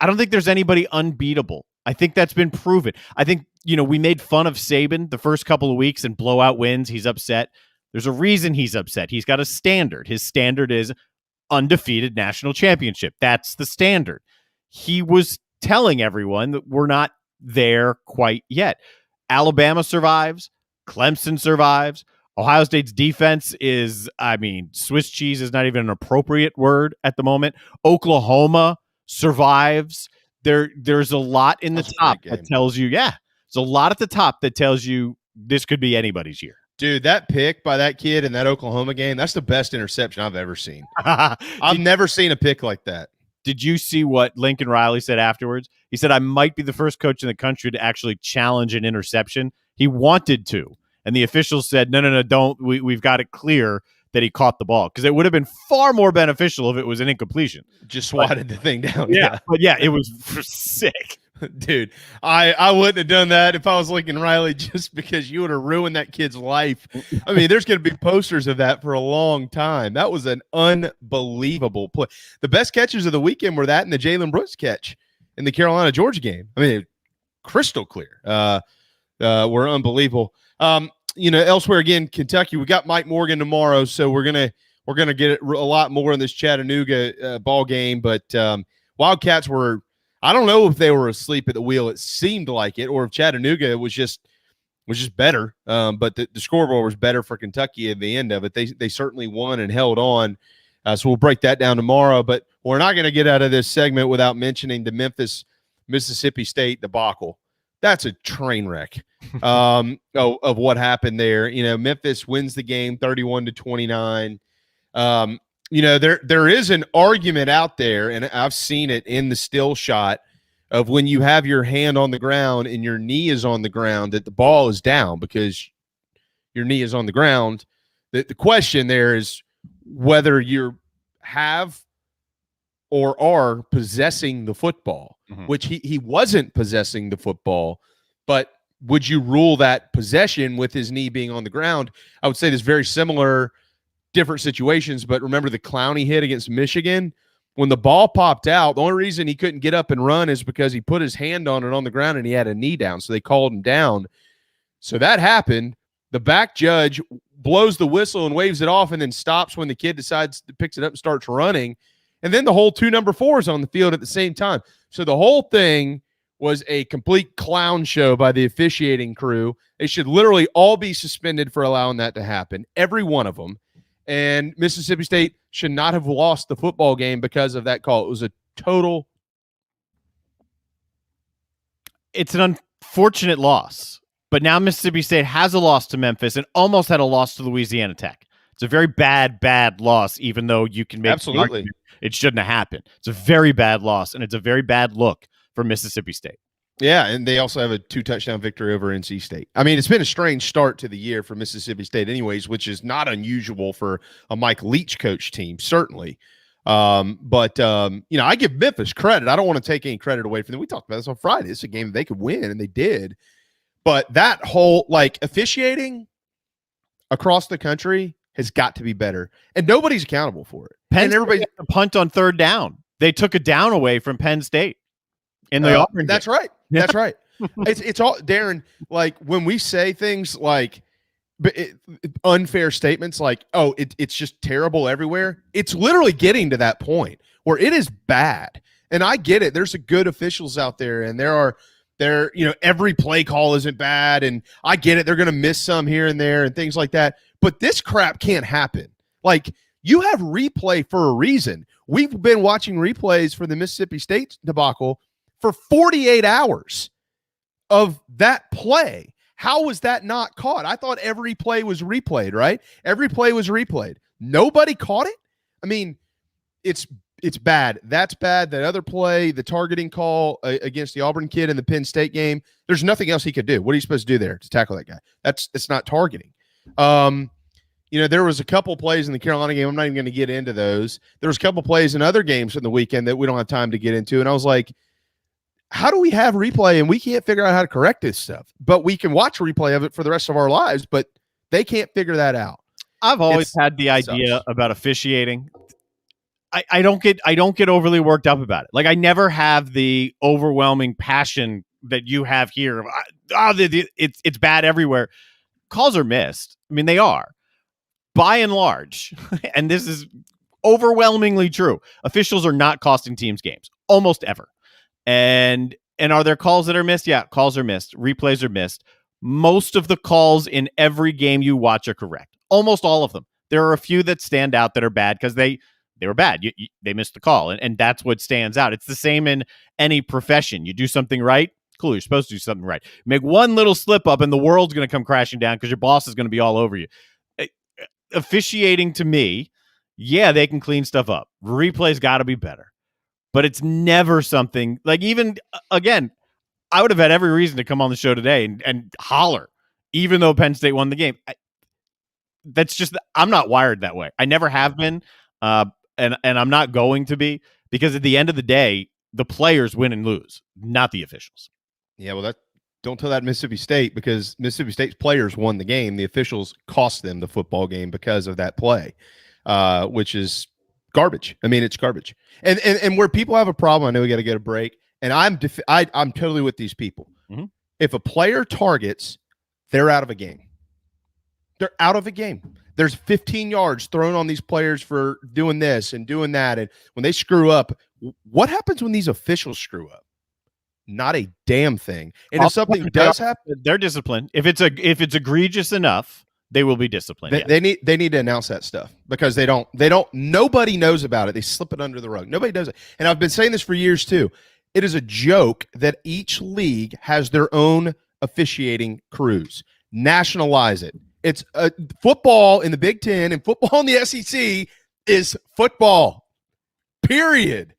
don't think there's anybody unbeatable. I think that's been proven. I think, we made fun of Saban the first couple of weeks and blowout wins. He's upset. There's a reason he's upset. He's got a standard. His standard is undefeated national championship. That's the standard. He was telling everyone that we're not there quite yet. Alabama survives. Clemson survives. Ohio State's defense is, Swiss cheese is not even an appropriate word at the moment. Oklahoma survives. There's a lot in the top that tells you, there's a lot at the top that tells you this could be anybody's year. Dude, that pick by that kid in that Oklahoma game, that's the best interception I've ever seen. I've never seen a pick like that. Did you see what Lincoln Riley said afterwards? He said, I might be the first coach in the country to actually challenge an interception. He wanted to. And the officials said, no, don't. We've got it clear that he caught the ball, because it would have been far more beneficial if it was an incompletion. Just swatted the thing down. Yeah. But yeah, it was sick. Dude, I wouldn't have done that if I was Lincoln Riley, just because you would have ruined that kid's life. I mean, there's going to be posters of that for a long time. That was an unbelievable play. The best catches of the weekend were that and the Jalen Brooks catch in the Carolina-Georgia game. I mean, crystal clear. Were unbelievable. Elsewhere again, Kentucky, we got Mike Morgan tomorrow, so we're gonna get a lot more in this Chattanooga ball game. But Wildcats were, I don't know if they were asleep at the wheel. It seemed like it, or if Chattanooga was just better. But the scoreboard was better for Kentucky at the end of it. They certainly won and held on. So we'll break that down tomorrow. But we're not going to get out of this segment without mentioning the Memphis Mississippi State debacle. That's a train wreck of what happened there. Memphis wins the game 31-29. There is an argument out there, and I've seen it in the still shot of when you have your hand on the ground and your knee is on the ground, that the ball is down because your knee is on the ground. The question there is whether you have or are possessing the football, which he wasn't possessing the football, but would you rule that possession with his knee being on the ground? I would say there's very similar, different situations, but remember the Clowney hit against Michigan? When the ball popped out, the only reason he couldn't get up and run is because he put his hand on it on the ground and he had a knee down, so they called him down. So that happened. The back judge blows the whistle and waves it off and then stops when the kid picks it up and starts running. And then the whole 2 number 4s on the field at the same time. So the whole thing was a complete clown show by the officiating crew. They should literally all be suspended for allowing that to happen, every one of them. And Mississippi State should not have lost the football game because of that call. It was a total. It's an unfortunate loss, but now Mississippi State has a loss to Memphis and almost had a loss to Louisiana Tech. It's a very bad loss, even though you can make absolutely it shouldn't have happened. It's a very bad loss, and it's a very bad look for Mississippi State. Yeah, and they also have a 2-touchdown victory over NC State. I mean, it's been a strange start to the year for Mississippi State anyways, which is not unusual for a Mike Leach coach team, certainly. But I give Memphis credit. I don't want to take any credit away from them. We talked about this on Friday. It's a game that they could win, and they did. But that whole, officiating across the country has got to be better, and nobody's accountable for it. And everybody had to punt on 3rd down. They took a down away from Penn State in the Auburn. That's right. That's right. It's all, Darren, when we say things unfair statements it's just terrible everywhere. It's literally getting to that point where it is bad. And I get it. There's good officials out there, and every play call isn't bad. And I get it. They're going to miss some here and there and things like that. But this crap can't happen. You have replay for a reason. We've been watching replays for the Mississippi State debacle for 48 hours of that play. How was that not caught? I thought every play was replayed, right? Every play was replayed. Nobody caught it? I mean, it's bad. That's bad. That other play, the targeting call against the Auburn kid in the Penn State game, there's nothing else he could do. What are you supposed to do there to tackle that guy? It's not targeting. There was a couple plays in the Carolina game. I'm not even going to get into those. There was a couple plays in other games in the weekend that we don't have time to get into. And I was like, how do we have replay and we can't figure out how to correct this stuff? But we can watch a replay of it for the rest of our lives, but they can't figure that out. I've always had the idea about officiating. I don't get overly worked up about it. I never have the overwhelming passion that you have here. It's bad everywhere. Calls are missed. I mean, they are. By and large, and this is overwhelmingly true, officials are not costing teams games almost ever. And are there calls that are missed? Yeah, calls are missed. Replays are missed. Most of the calls in every game you watch are correct. Almost all of them. There are a few that stand out that are bad because they were bad. They missed the call, and that's what stands out. It's the same in any profession. You do something right, cool, you're supposed to do something right. Make one little slip up and the world's going to come crashing down because your boss is going to be all over you. Officiating, to me, yeah, they can clean stuff up. Replays got to be better. But it's never something even, again, I would have had every reason to come on the show today and holler, even though Penn State won the game. That's just, I'm not wired that way. I never have been, and I'm not going to be, because at the end of the day, The players win and lose, not the officials. Yeah, well, don't tell that Mississippi State, because Mississippi State's players won the game. The officials cost them the football game because of that play, which is garbage. I mean, it's garbage. And where people have a problem, I know we got to get a break, and I'm totally with these people. Mm-hmm. If a player targets, they're out of a game. They're out of a game. There's 15 yards thrown on these players for doing this and doing that. And when they screw up, what happens when these officials screw up? Not a damn thing. And if something does happen, they're disciplined. If it's egregious enough, they will be disciplined. They need to announce that stuff, because nobody knows about it. They slip it under the rug. Nobody does it. And I've been saying this for years too. It is a joke that each league has their own officiating crews. Nationalize it. It's football in the Big Ten and football in the SEC is football, period.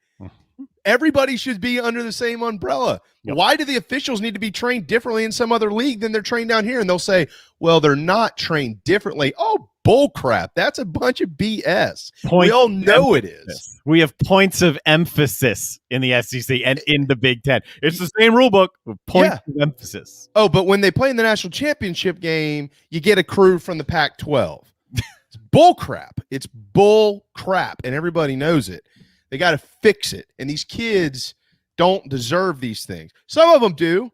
Everybody should be under the same umbrella. Yep. Why do the officials need to be trained differently in some other league than they're trained down here? And they'll say, well, they're not trained differently. Oh, bull crap. That's a bunch of BS. We all know it is. We have points of emphasis in the SEC and in the Big Ten. It's the same rule book with points of emphasis. Oh, but when they play in the national championship game, you get a crew from the Pac-12. It's bull crap. It's bull crap, and everybody knows it. They got to fix it, and these kids don't deserve these things. Some of them do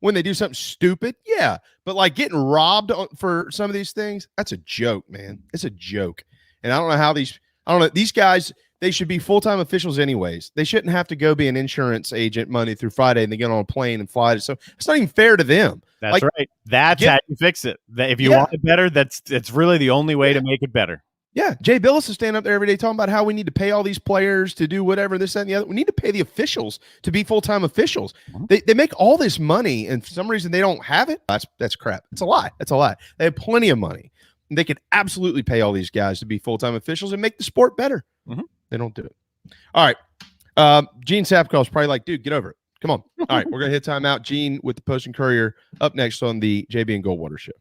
when they do something stupid, yeah. But like getting robbed for some of these things, that's a joke, man. It's a joke. And I don't know how these guys, they should be full-time officials anyways. They shouldn't have to go be an insurance agent Monday through Friday and they get on a plane and fly. So it's not even fair to them. That's right. That's how you fix it. If you want it better, it's really the only way to make it better. Yeah, Jay Billis is standing up there every day talking about how we need to pay all these players to do whatever, this, that, and the other. We need to pay the officials to be full-time officials. Mm-hmm. They make all this money, and for some reason they don't have it. That's crap. It's a lie. That's a lie. They have plenty of money. They could absolutely pay all these guys to be full-time officials and make the sport better. Mm-hmm. They don't do it. All right. Gene Sapakoff is probably like, dude, get over it. Come on. All right, we're going to hit timeout. Gene with the Post and Courier up next on the JB and Goldwater Show.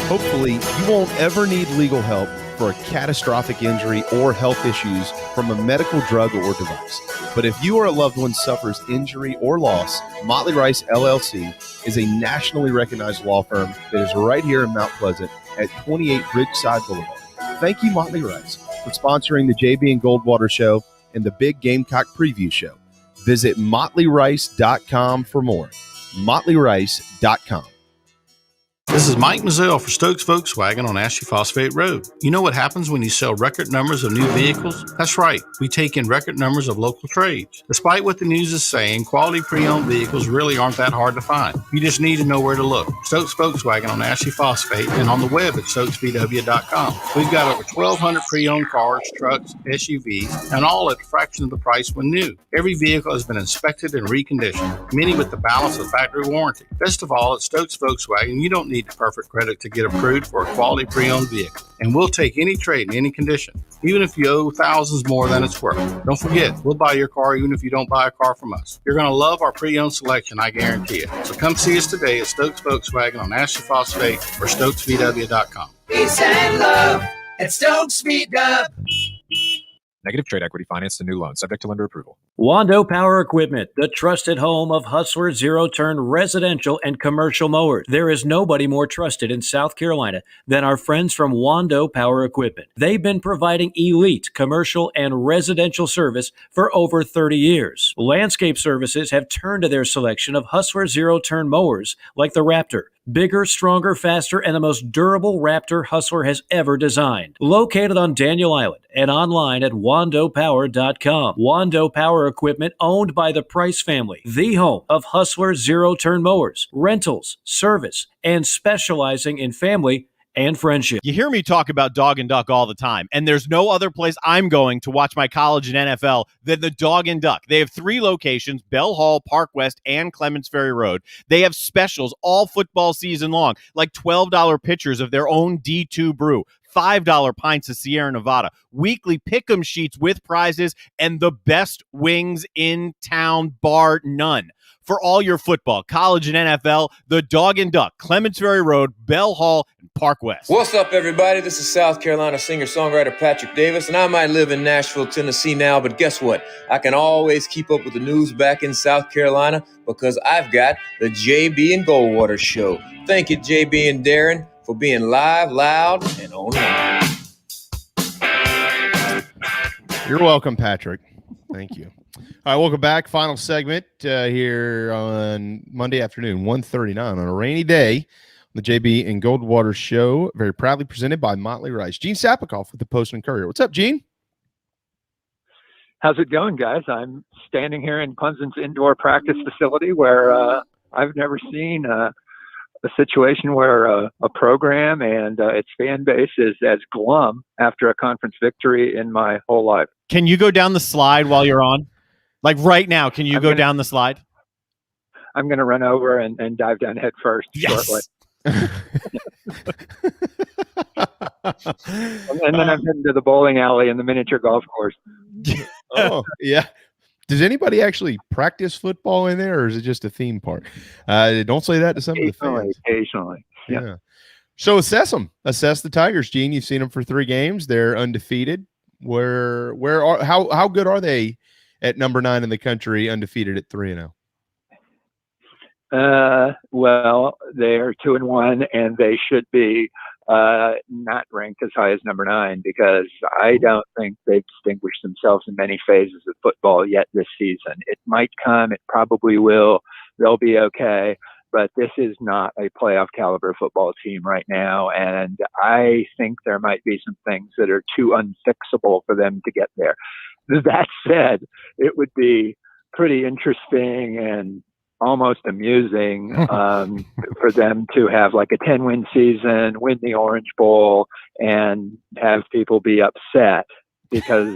Hopefully, you won't ever need legal help for a catastrophic injury or health issues from a medical drug or device. But if you or a loved one suffers injury or loss, Motley Rice LLC is a nationally recognized law firm that is right here in Mount Pleasant at 28 Ridgeside Boulevard. Thank you, Motley Rice, for sponsoring the JB and Goldwater Show and the Big Gamecock Preview Show. Visit motleyrice.com for more. motleyrice.com. This is Mike Mazzell for Stokes Volkswagen on Ashley Phosphate Road. You know what happens when you sell record numbers of new vehicles? That's right. We take in record numbers of local trades. Despite what the news is saying, quality pre-owned vehicles really aren't that hard to find. You just need to know where to look. Stokes Volkswagen on Ashley Phosphate and on the web at stokesvw.com. We've got over 1,200 pre-owned cars, trucks, SUVs, and all at a fraction of the price when new. Every vehicle has been inspected and reconditioned, many with the balance of factory warranty. Best of all, at Stokes Volkswagen, you don't need perfect credit to get approved for a quality pre-owned vehicle. And we'll take any trade in any condition, even if you owe thousands more than it's worth. Don't forget, we'll buy your car even if you don't buy a car from us. You're going to love our pre-owned selection, I guarantee it. So come see us today at Stokes Volkswagen on Ashley Phosphate or stokesvw.com. Peace and love at Stokes VW. Negative trade equity financed a new loan subject to lender approval. Wando Power Equipment, the trusted home of Hustler zero-turn residential and commercial mowers. There is nobody more trusted in South Carolina than our friends from Wando Power Equipment. They've been providing elite commercial and residential service for over 30 years. Landscape Services have turned to their selection of Hustler zero-turn mowers like the Raptor. Bigger, stronger, faster, and the most durable Raptor Hustler has ever designed. Located on Daniel Island and online at wandopower.com. Wando Power Equipment, owned by the Price family, the home of Hustler zero-turn mowers, rentals, service, and specializing in family and friendship. You hear me talk about Dog and Duck all the time, and there's no other place I'm going to watch my college and NFL than the Dog and Duck. They have 3 locations, Bell Hall, Park West, and Clements Ferry Road. They have specials all football season long, like $12 pitchers of their own D2 brew, $5 pints of Sierra Nevada, weekly pick'em sheets with prizes, and the best wings in town, bar none. For all your football, college, and NFL, the Dog and Duck, Clements Ferry Road, Bell Hall, and Park West. What's up, everybody? This is South Carolina singer-songwriter Patrick Davis, and I might live in Nashville, Tennessee now, but guess what? I can always keep up with the news back in South Carolina because I've got the JB and Goldwater Show. Thank you, JB and Darren, for being live, loud, and online. You're welcome, Patrick. Thank you. All right, welcome back. Final segment here on Monday afternoon, 1:39 on a rainy day. The JB and Goldwater Show, very proudly presented by Motley Rice. Gene Sapakoff with the Post and Courier. What's up, Gene? How's it going, guys? I'm standing here in Clemson's indoor practice facility where I've never seen a situation where a program and its fan base is as glum after a conference victory in my whole life. Can you go down the slide while you're on? Like right now, can you go down the slide? I'm going to run over and dive down head first shortly. And then I'm heading to the bowling alley and the miniature golf course. Oh, yeah. Does anybody actually practice football in there, or is it just a theme park? Don't say that to some of the fans. Occasionally. Yeah. So assess them. Assess the Tigers, Gene. You've seen them for 3 games. They're undefeated. How good are they at number 9 in the country, undefeated at 3-0? Well, they are 2-1, and they should be not ranked as high as number 9 because I don't think they've distinguished themselves in many phases of football yet this season. It might come. It probably will. They'll be okay. But this is not a playoff caliber football team right now. And I think there might be some things that are too unfixable for them to get there. That said, it would be pretty interesting and almost amusing for them to have like a 10-win season, win the Orange Bowl, and have people be upset because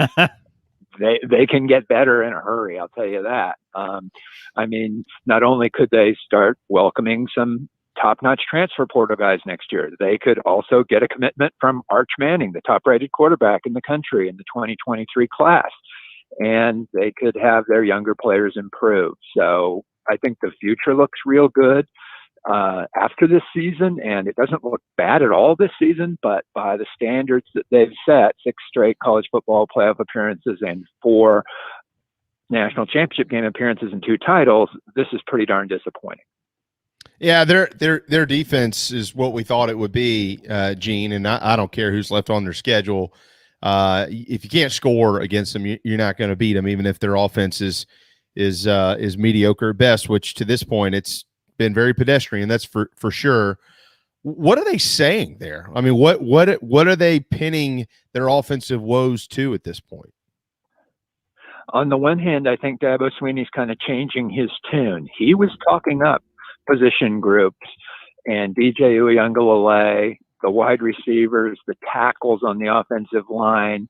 they can get better in a hurry. I'll tell you that. I mean, not only could they start welcoming some top-notch transfer portal guys next year, they could also get a commitment from Arch Manning, the top-rated quarterback in the country in the 2023 class, and they could have their younger players improve. So I think the future looks real good after this season, and it doesn't look bad at all this season, but by the standards that they've set, 6 straight college football playoff appearances and 4 national championship game appearances and 2 titles, this is pretty darn disappointing. Yeah, their defense is what we thought it would be, Gene, and I don't care who's left on their schedule. If you can't score against them, you're not going to beat them, even if their offense is mediocre at best, which to this point it's been very pedestrian. That's for sure. What are they saying there? I mean, what are they pinning their offensive woes to at this point? On the one hand, I think Dabo Swinney's kind of changing his tune. He was talking up position groups and DJ Uiagalelei, the wide receivers, the tackles on the offensive line,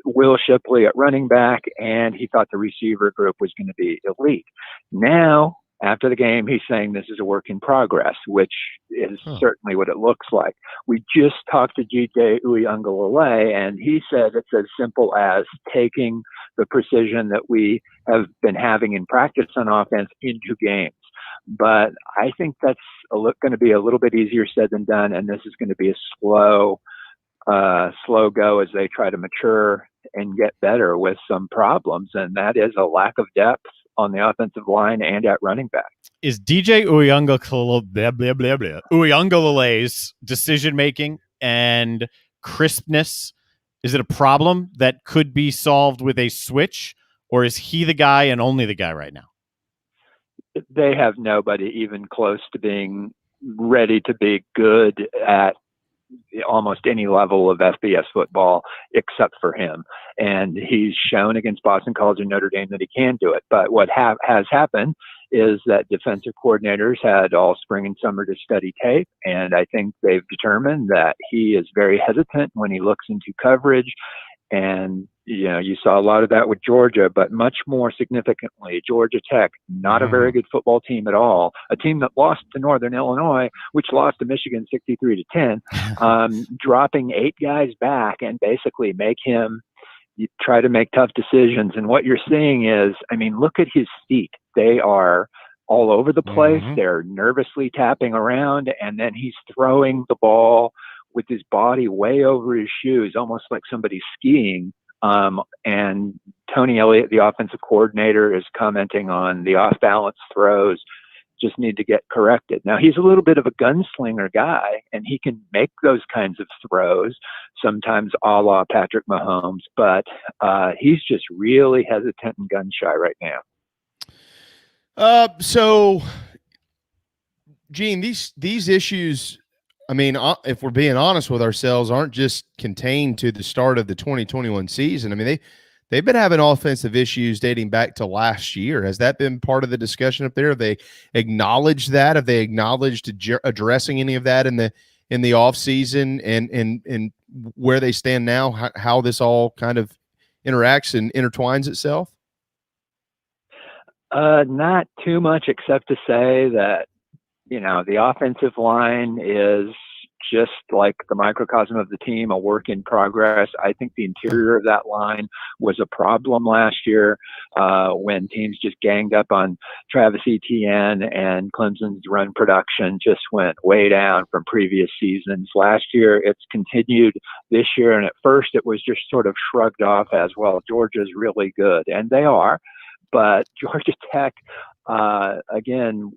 Will Shipley at running back, and he thought the receiver group was going to be elite. Now, after the game, he's saying this is a work in progress, which is certainly what it looks like. We just talked to DJ Uiagalelei, and he said it's as simple as taking the precision that we have been having in practice on offense into games. But I think that's going to be a little bit easier said than done, and this is going to be a slow go as they try to mature and get better with some problems, and that is a lack of depth on the offensive line and at running back. Is DJ Uiagalelei's decision-making and crispness, is it a problem that could be solved with a switch, or is he the guy and only the guy right now? They have nobody even close to being ready to be good at almost any level of FBS football except for him. And he's shown against Boston College and Notre Dame that he can do it. But what has happened is that defensive coordinators had all spring and summer to study tape. And I think they've determined that he is very hesitant when he looks into coverage. And, you saw a lot of that with Georgia, but much more significantly, Georgia Tech, not a very good football team at all. A team that lost to Northern Illinois, which lost to Michigan 63-10, dropping 8 guys back and basically you try to make tough decisions. And what you're seeing is, look at his feet. They are all over the place. They're nervously tapping around, and then he's throwing the ball with his body way over his shoes, almost like somebody's skiing. And Tony Elliott, the offensive coordinator, is commenting on the off-balance throws just need to get corrected. Now, he's a little bit of a gunslinger guy, and he can make those kinds of throws, sometimes a la Patrick Mahomes, but he's just really hesitant and gun-shy right now. So, Gene, these issues, if we're being honest with ourselves, aren't just contained to the start of the 2021 season. They've been having offensive issues dating back to last year. Has that been part of the discussion up there? Have they acknowledged that? Have they acknowledged addressing any of that in the offseason and where they stand now, how this all kind of interacts and intertwines itself? Not too much, except to say that, the offensive line is just like the microcosm of the team, a work in progress. I think the interior of that line was a problem last year when teams just ganged up on Travis Etienne, and Clemson's run production just went way down from previous seasons. Last year, it's continued this year, and at first it was just sort of shrugged off as, well, Georgia's really good, and they are. But Georgia Tech, again,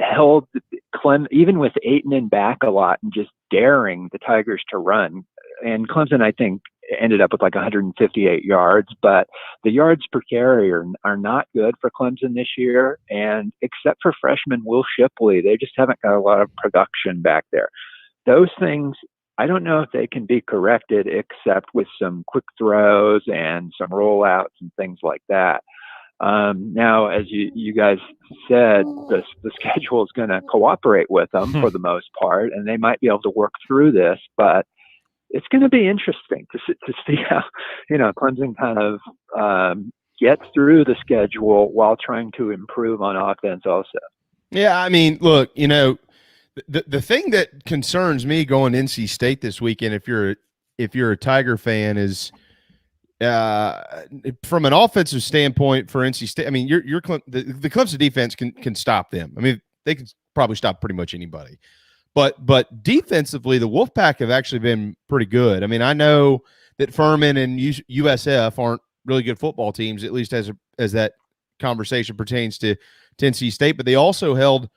held Clemson, even with Ayton back a lot and just daring the Tigers to run. And Clemson, I think, ended up with like 158 yards, but the yards per carry are not good for Clemson this year. And except for freshman Will Shipley, they just haven't got a lot of production back there. Those things, I don't know if they can be corrected except with some quick throws and some rollouts and things like that. Now, as you guys said, the schedule is going to cooperate with them for the most part, and they might be able to work through this, but it's going to be interesting to see how, Clemson kind of gets through the schedule while trying to improve on offense also. Yeah, look, the thing that concerns me going NC State this weekend, if you're a Tiger fan, is from an offensive standpoint for NC State. The Clemson defense can stop them. They can probably stop pretty much anybody. But defensively, the Wolfpack have actually been pretty good. I know that Furman and USF aren't really good football teams, at least as that conversation pertains to NC State. But they also held,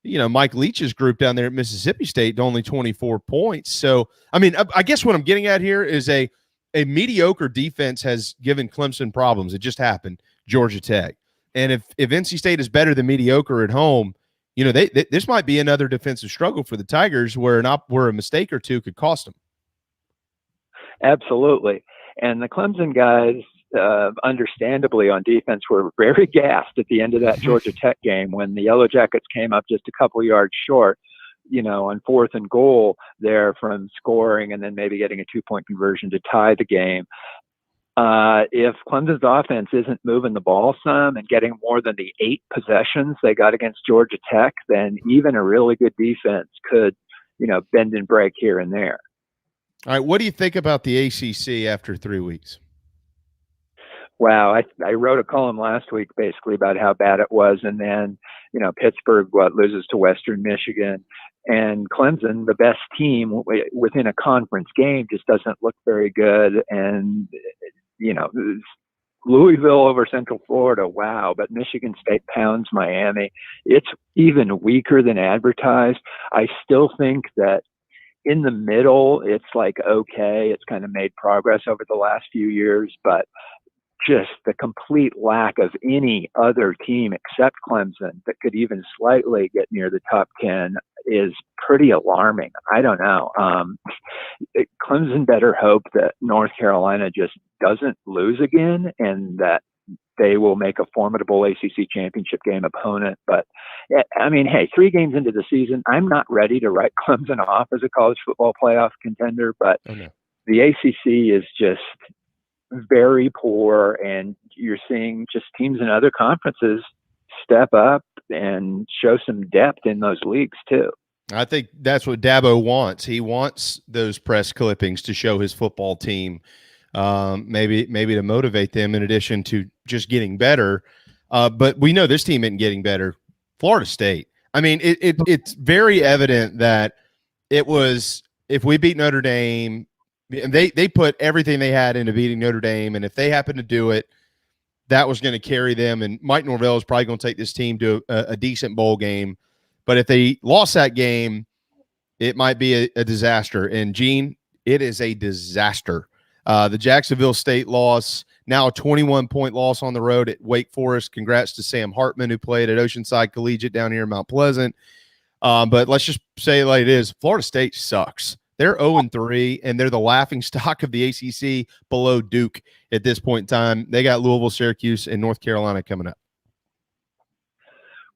Mike Leach's group down there at Mississippi State to only 24 points. So, I guess what I'm getting at here is a mediocre defense has given Clemson problems. It just happened, Georgia Tech. And if NC State is better than mediocre at home, this might be another defensive struggle for the Tigers where a mistake or two could cost them. Absolutely. And the Clemson guys, understandably on defense, were very gassed at the end of that Georgia Tech game when the Yellow Jackets came up just a couple yards short, on 4th and goal there from scoring and then maybe getting a 2-point conversion to tie the game. If Clemson's offense isn't moving the ball some and getting more than the 8 possessions they got against Georgia Tech, then even a really good defense could, bend and break here and there. All right. What do you think about the ACC after 3 weeks? Wow. I wrote a column last week basically about how bad it was. And then, Pittsburgh, loses to Western Michigan. And Clemson, the best team within a conference game, just doesn't look very good. And, Louisville over Central Florida, wow. But Michigan State pounds Miami. It's even weaker than advertised. I still think that in the middle, it's like, okay, it's kind of made progress over the last few years, but just the complete lack of any other team except Clemson that could even slightly get near the top 10 is pretty alarming. I don't know. Clemson better hope that North Carolina just doesn't lose again and that they will make a formidable ACC championship game opponent. But hey, 3 games into the season, I'm not ready to write Clemson off as a college football playoff contender, but the ACC is just, very poor, and you're seeing just teams in other conferences step up and show some depth in those leagues too. I think that's what Dabo wants. He wants those press clippings to show his football team, maybe to motivate them in addition to just getting better. But we know this team isn't getting better. Florida State. I mean, it's very evident that it was, if we beat Notre Dame, and they put everything they had into beating Notre Dame, and if they happen to do it, that was going to carry them. And Mike Norvell is probably going to take this team to a decent bowl game. But if they lost that game, it might be a disaster. And, Gene, it is a disaster. The Jacksonville State loss, now a 21-point loss on the road at Wake Forest. Congrats to Sam Hartman, who played at Oceanside Collegiate down here in Mount Pleasant. But let's just say it like it is. Florida State sucks. They're 0-3, and they're the laughing stock of the ACC below Duke at this point in time. They got Louisville, Syracuse, and North Carolina coming up.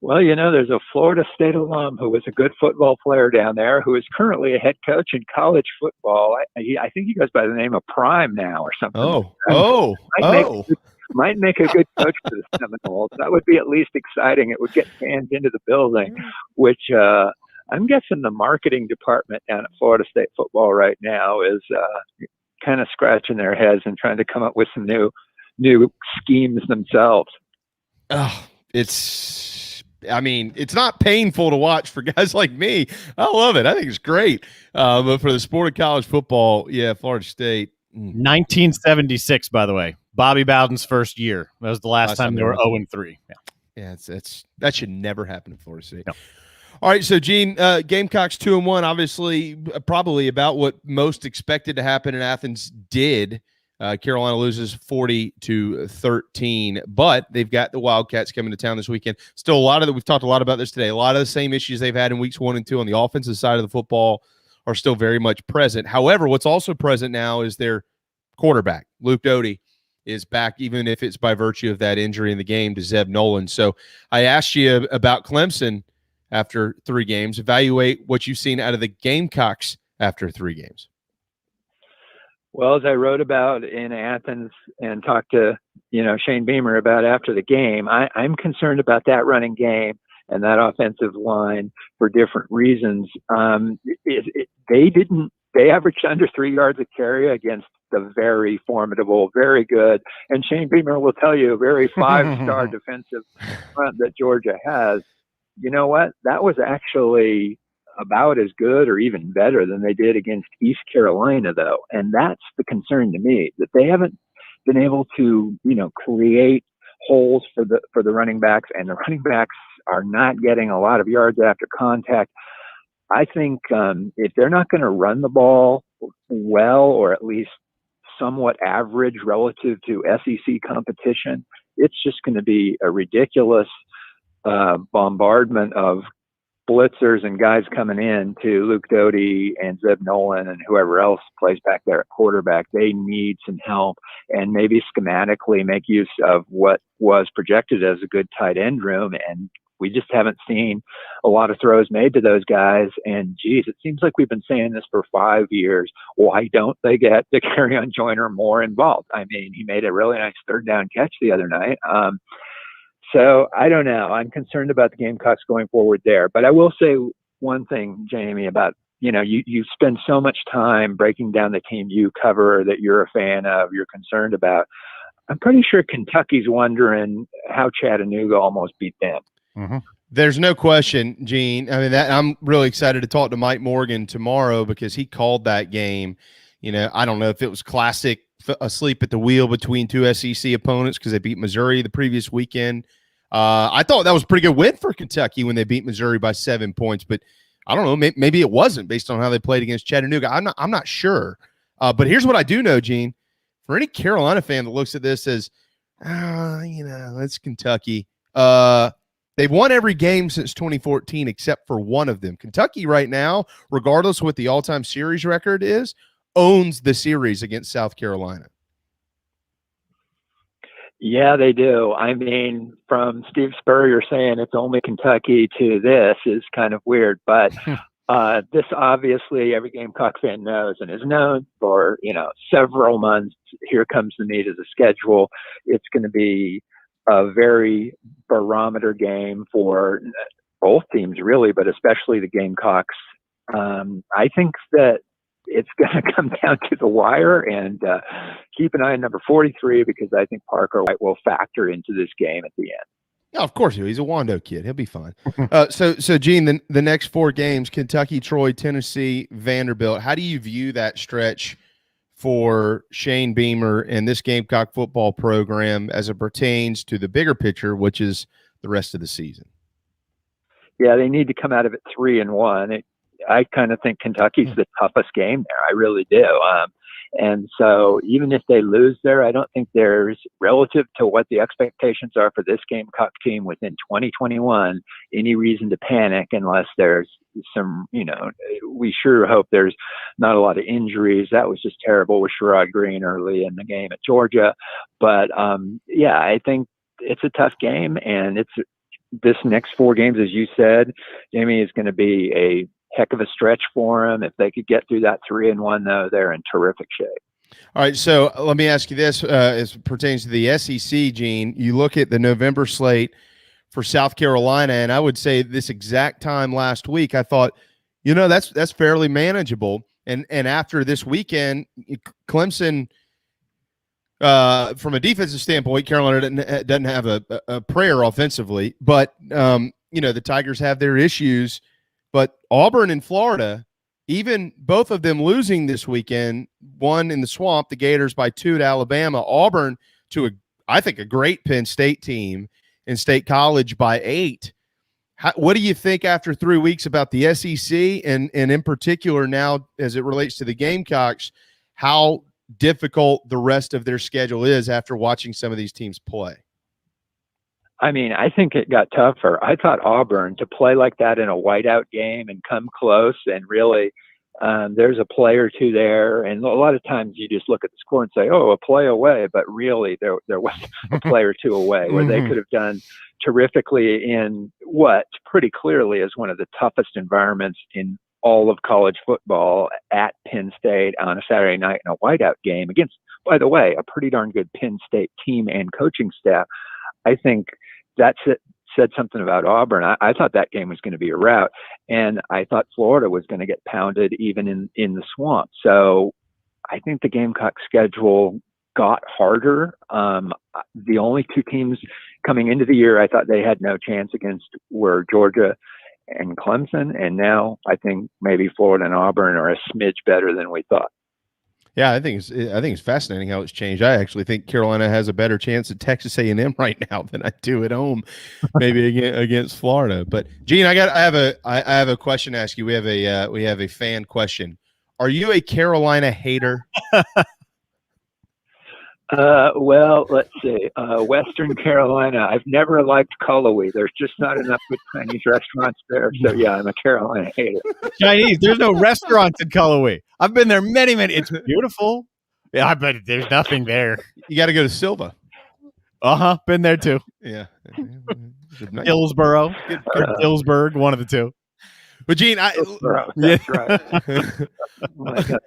Well, there's a Florida State alum who was a good football player down there who is currently a head coach in college football. I think he goes by the name of Prime now or something. Might make a good coach for the Seminoles. That would be at least exciting. It would get fans into the building, which I'm guessing the marketing department down at Florida State football right now is kind of scratching their heads and trying to come up with some new schemes themselves. Oh, it's not painful to watch for guys like me. I love it. I think it's great. But for the sport of college football, yeah, Florida State. 1976, by the way. Bobby Bowden's first year. That was the last time they were 0-3. Yeah, that should never happen in Florida State. No. All right, so Gene, Gamecocks 2-1, obviously probably about what most expected to happen in Athens did. Carolina loses 40-13, but they've got the Wildcats coming to town this weekend. Still a lot of we've talked a lot about this today. A lot of the same issues they've had in weeks 1 and 2 on the offensive side of the football are still very much present. However, what's also present now is their quarterback, Luke Doty, is back, even if it's by virtue of that injury in the game to Zeb Nolan. So I asked you about Clemson after 3 games. Evaluate what you've seen out of the Gamecocks after 3 games. Well, as I wrote about in Athens and talked to, Shane Beamer about after the game, I'm concerned about that running game and that offensive line for different reasons. They averaged under 3 yards a carry against the very formidable, very good, and Shane Beamer will tell you, a very 5-star defensive front that Georgia has. You know what? That was actually about as good or even better than they did against East Carolina, though. And that's the concern to me, that they haven't been able to, create holes for the running backs, and the running backs are not getting a lot of yards after contact. I think if they're not going to run the ball well, or at least somewhat average relative to SEC competition, it's just going to be a ridiculous bombardment of blitzers and guys coming in to Luke Doty and Zeb Nolan and whoever else plays back there at quarterback. They need some help, and maybe schematically make use of what was projected as a good tight end room. And we just haven't seen a lot of throws made to those guys. And geez, it seems like we've been saying this for 5 years. Why don't they get the Carry-On Joiner more involved? I mean, he made a really nice 3rd down catch the other night. So I don't know. I'm concerned about the Gamecocks going forward there. But I will say one thing, Jamie, about, you spend so much time breaking down the team you cover, that you're a fan of, you're concerned about. I'm pretty sure Kentucky's wondering how Chattanooga almost beat them. Mm-hmm. There's no question, Gene. I mean, I'm really excited to talk to Mike Morgan tomorrow, because he called that game. I don't know if it was classic asleep at the wheel between 2 SEC opponents, because they beat Missouri the previous weekend. I thought that was a pretty good win for Kentucky when they beat Missouri by 7 points, but I don't know, maybe it wasn't based on how they played against Chattanooga. I'm not sure. But here's what I do know, Gene. For any Carolina fan that looks at this as, it's Kentucky. They've won every game since 2014 except for one of them. Kentucky right now, regardless of what the all-time series record is, owns the series against South Carolina. Yeah, they do. I mean, from Steve Spurrier saying it's only Kentucky to this is kind of weird, but This obviously every Gamecock fan knows and has known for, several months. Here comes the meat of the schedule. It's going to be a very barometer game for both teams, really, but especially the Gamecocks. I think that it's going to come down to the wire, and keep an eye on number 43 because I think Parker White will factor into this game at the end. Yeah, of course he will. He's a Wando kid. He'll be fine. So Gene, the next 4 games, Kentucky, Troy, Tennessee, Vanderbilt. How do you view that stretch for Shane Beamer and this Gamecock football program as it pertains to the bigger picture, which is the rest of the season? Yeah, they need to come out of it 3-1. I kind of think Kentucky's the toughest game there. I really do. And so even if they lose there, I don't think there's, relative to what the expectations are for this Gamecock team within 2021, any reason to panic unless there's some, we sure hope there's not a lot of injuries. That was just terrible with Sharai Green early in the game at Georgia. But yeah, I think it's a tough game, and this next 4 games, as you said, Jamie, is going to be a heck of a stretch for them. If they could get through that 3-1, though, they're in terrific shape. All right, so let me ask you this as it pertains to the SEC, Gene. You look at the November slate for South Carolina, and I would say this exact time last week, I thought, that's fairly manageable. And after this weekend, Clemson, from a defensive standpoint, Carolina doesn't have a prayer offensively, but the Tigers have their issues. But Auburn and Florida, even both of them losing this weekend, one in the Swamp, the Gators by 2 to Alabama, Auburn to I think a great Penn State team, and State College by 8. What do you think after 3 weeks about the SEC and in particular now as it relates to the Gamecocks, how difficult the rest of their schedule is after watching some of these teams play? I mean, I think it got tougher. I thought Auburn, to play like that in a whiteout game and come close, and really there's a play or two there. And a lot of times you just look at the score and say, oh, a play away. But really there was a play or two away where they could have done terrifically in what pretty clearly is one of the toughest environments in all of college football at Penn State on a Saturday night in a whiteout game against, by the way, a pretty darn good Penn State team and coaching staff. I think that's it. Said something about Auburn. I thought that game was going to be a rout, and I thought Florida was going to get pounded even in the Swamp. So I think the Gamecock schedule got harder. The only 2 teams coming into the year I thought they had no chance against were Georgia and Clemson, and now I think maybe Florida and Auburn are a smidge better than we thought. Yeah, I think it's fascinating how it's changed. I actually think Carolina has a better chance at Texas A&M right now than I do at home, maybe against Florida. But Gene, I have a question to ask you. We have a fan question. Are you a Carolina hater? Well, let's see. Western Carolina. I've never liked Cullowhee. There's just not enough good Chinese restaurants there. So yeah, I'm a Carolina hater. Chinese. There's no restaurants in Cullowhee. I've been there many. It's beautiful. Yeah, I bet there's nothing there. You got to go to Silva. Been there too. Yeah. Hillsboro, Hillsburg, one of the two. But Gene, that's right. Oh my God.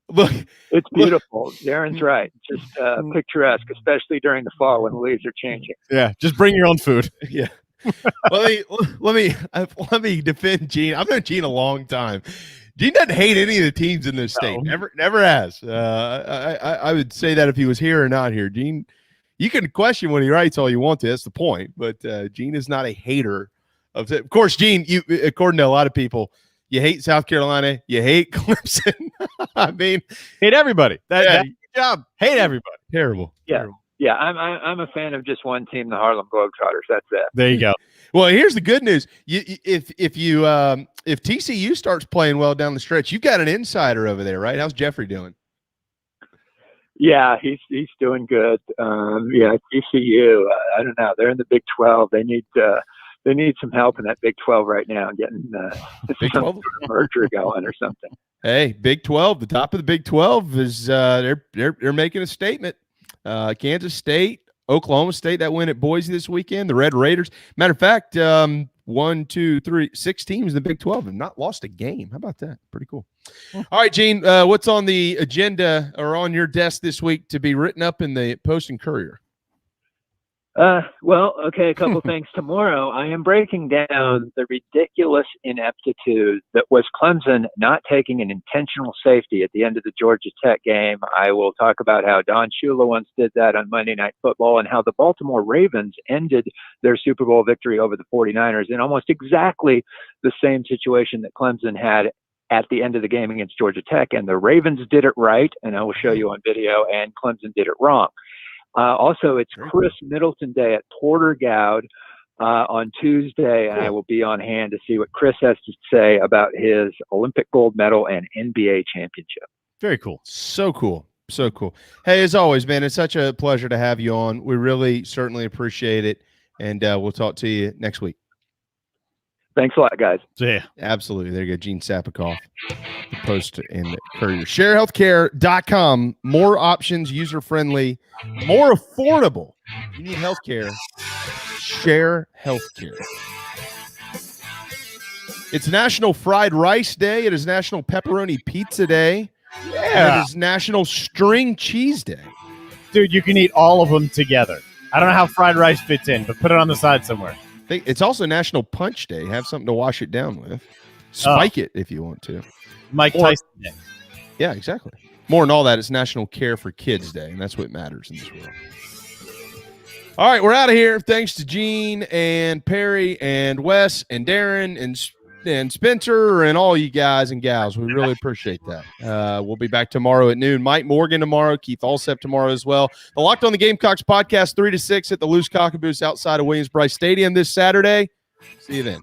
Look, it's beautiful. Darren's right. Just picturesque, especially during the fall when the leaves are changing. Yeah, just bring your own food. Yeah. Let me defend Gene. I've known Gene a long time. Gene doesn't hate any of the teams in this state. Never has. I would say that if he was here or not here. Gene, you can question when he writes all you want to. That's the point. But Gene is not a hater of it. Of course, Gene, you, according to a lot of people, you hate South Carolina. You hate Clemson. I mean, hate everybody. That's your job. Hate everybody. Terrible. Yeah. Terrible. Yeah, I'm a fan of just one team, the Harlem Globetrotters. That's it. There you go. Well, here's the good news. If TCU starts playing well down the stretch, you've got an insider over there, right? How's Jeffrey doing? Yeah, he's doing good. Yeah, TCU. I don't know. They're in the Big 12. They need some help in that Big 12 right now, getting Big 12 merger going or something. Hey, Big 12. The top of the Big 12 is they're making a statement. Kansas State, Oklahoma State, that win at Boise this weekend. The Red Raiders. Matter of fact, 6 teams in the Big 12 have not lost a game. How about that? Pretty cool. All right, Gene, what's on the agenda or on your desk this week to be written up in the Post and Courier? Well, okay, a couple things. Tomorrow, I am breaking down the ridiculous ineptitude that was Clemson not taking an intentional safety at the end of the Georgia Tech game. I will talk about how Don Shula once did that on Monday Night Football and how the Baltimore Ravens ended their Super Bowl victory over the 49ers in almost exactly the same situation that Clemson had at the end of the game against Georgia Tech. And the Ravens did it right, and I will show you on video, and Clemson did it wrong. Also, it's Chris Middleton Day at Porter Gowd on Tuesday, and I will be on hand to see what Chris has to say about his Olympic gold medal and NBA championship. Very cool. So cool. So cool. Hey, as always, man, it's such a pleasure to have you on. We really certainly appreciate it, and we'll talk to you next week. Thanks a lot, guys. Yeah, absolutely. There you go, Gene Sapakoff, the Post and the Courier. ShareHealthcare.com. More options, user-friendly, more affordable. If you need healthcare, Share Healthcare. It's National Fried Rice Day. It is National Pepperoni Pizza Day. Yeah. And it is National String Cheese Day. Dude, you can eat all of them together. I don't know how fried rice fits in, but put it on the side somewhere. It's also National Punch Day. Have something to wash it down with. Spike it if you want to. Mike Tyson Day. Yeah, exactly. More than all that, it's National Care for Kids Day, and that's what matters in this world. All right, we're out of here. Thanks to Gene and Perry and Wes and Darren and Spencer and all you guys and gals. We really appreciate that. We'll be back tomorrow at noon. Mike Morgan tomorrow, Keith Alsep tomorrow as well. The Locked on the Gamecocks podcast 3 to 6 at the Loose Cockaboose outside of Williams-Brice Stadium this Saturday. See you then.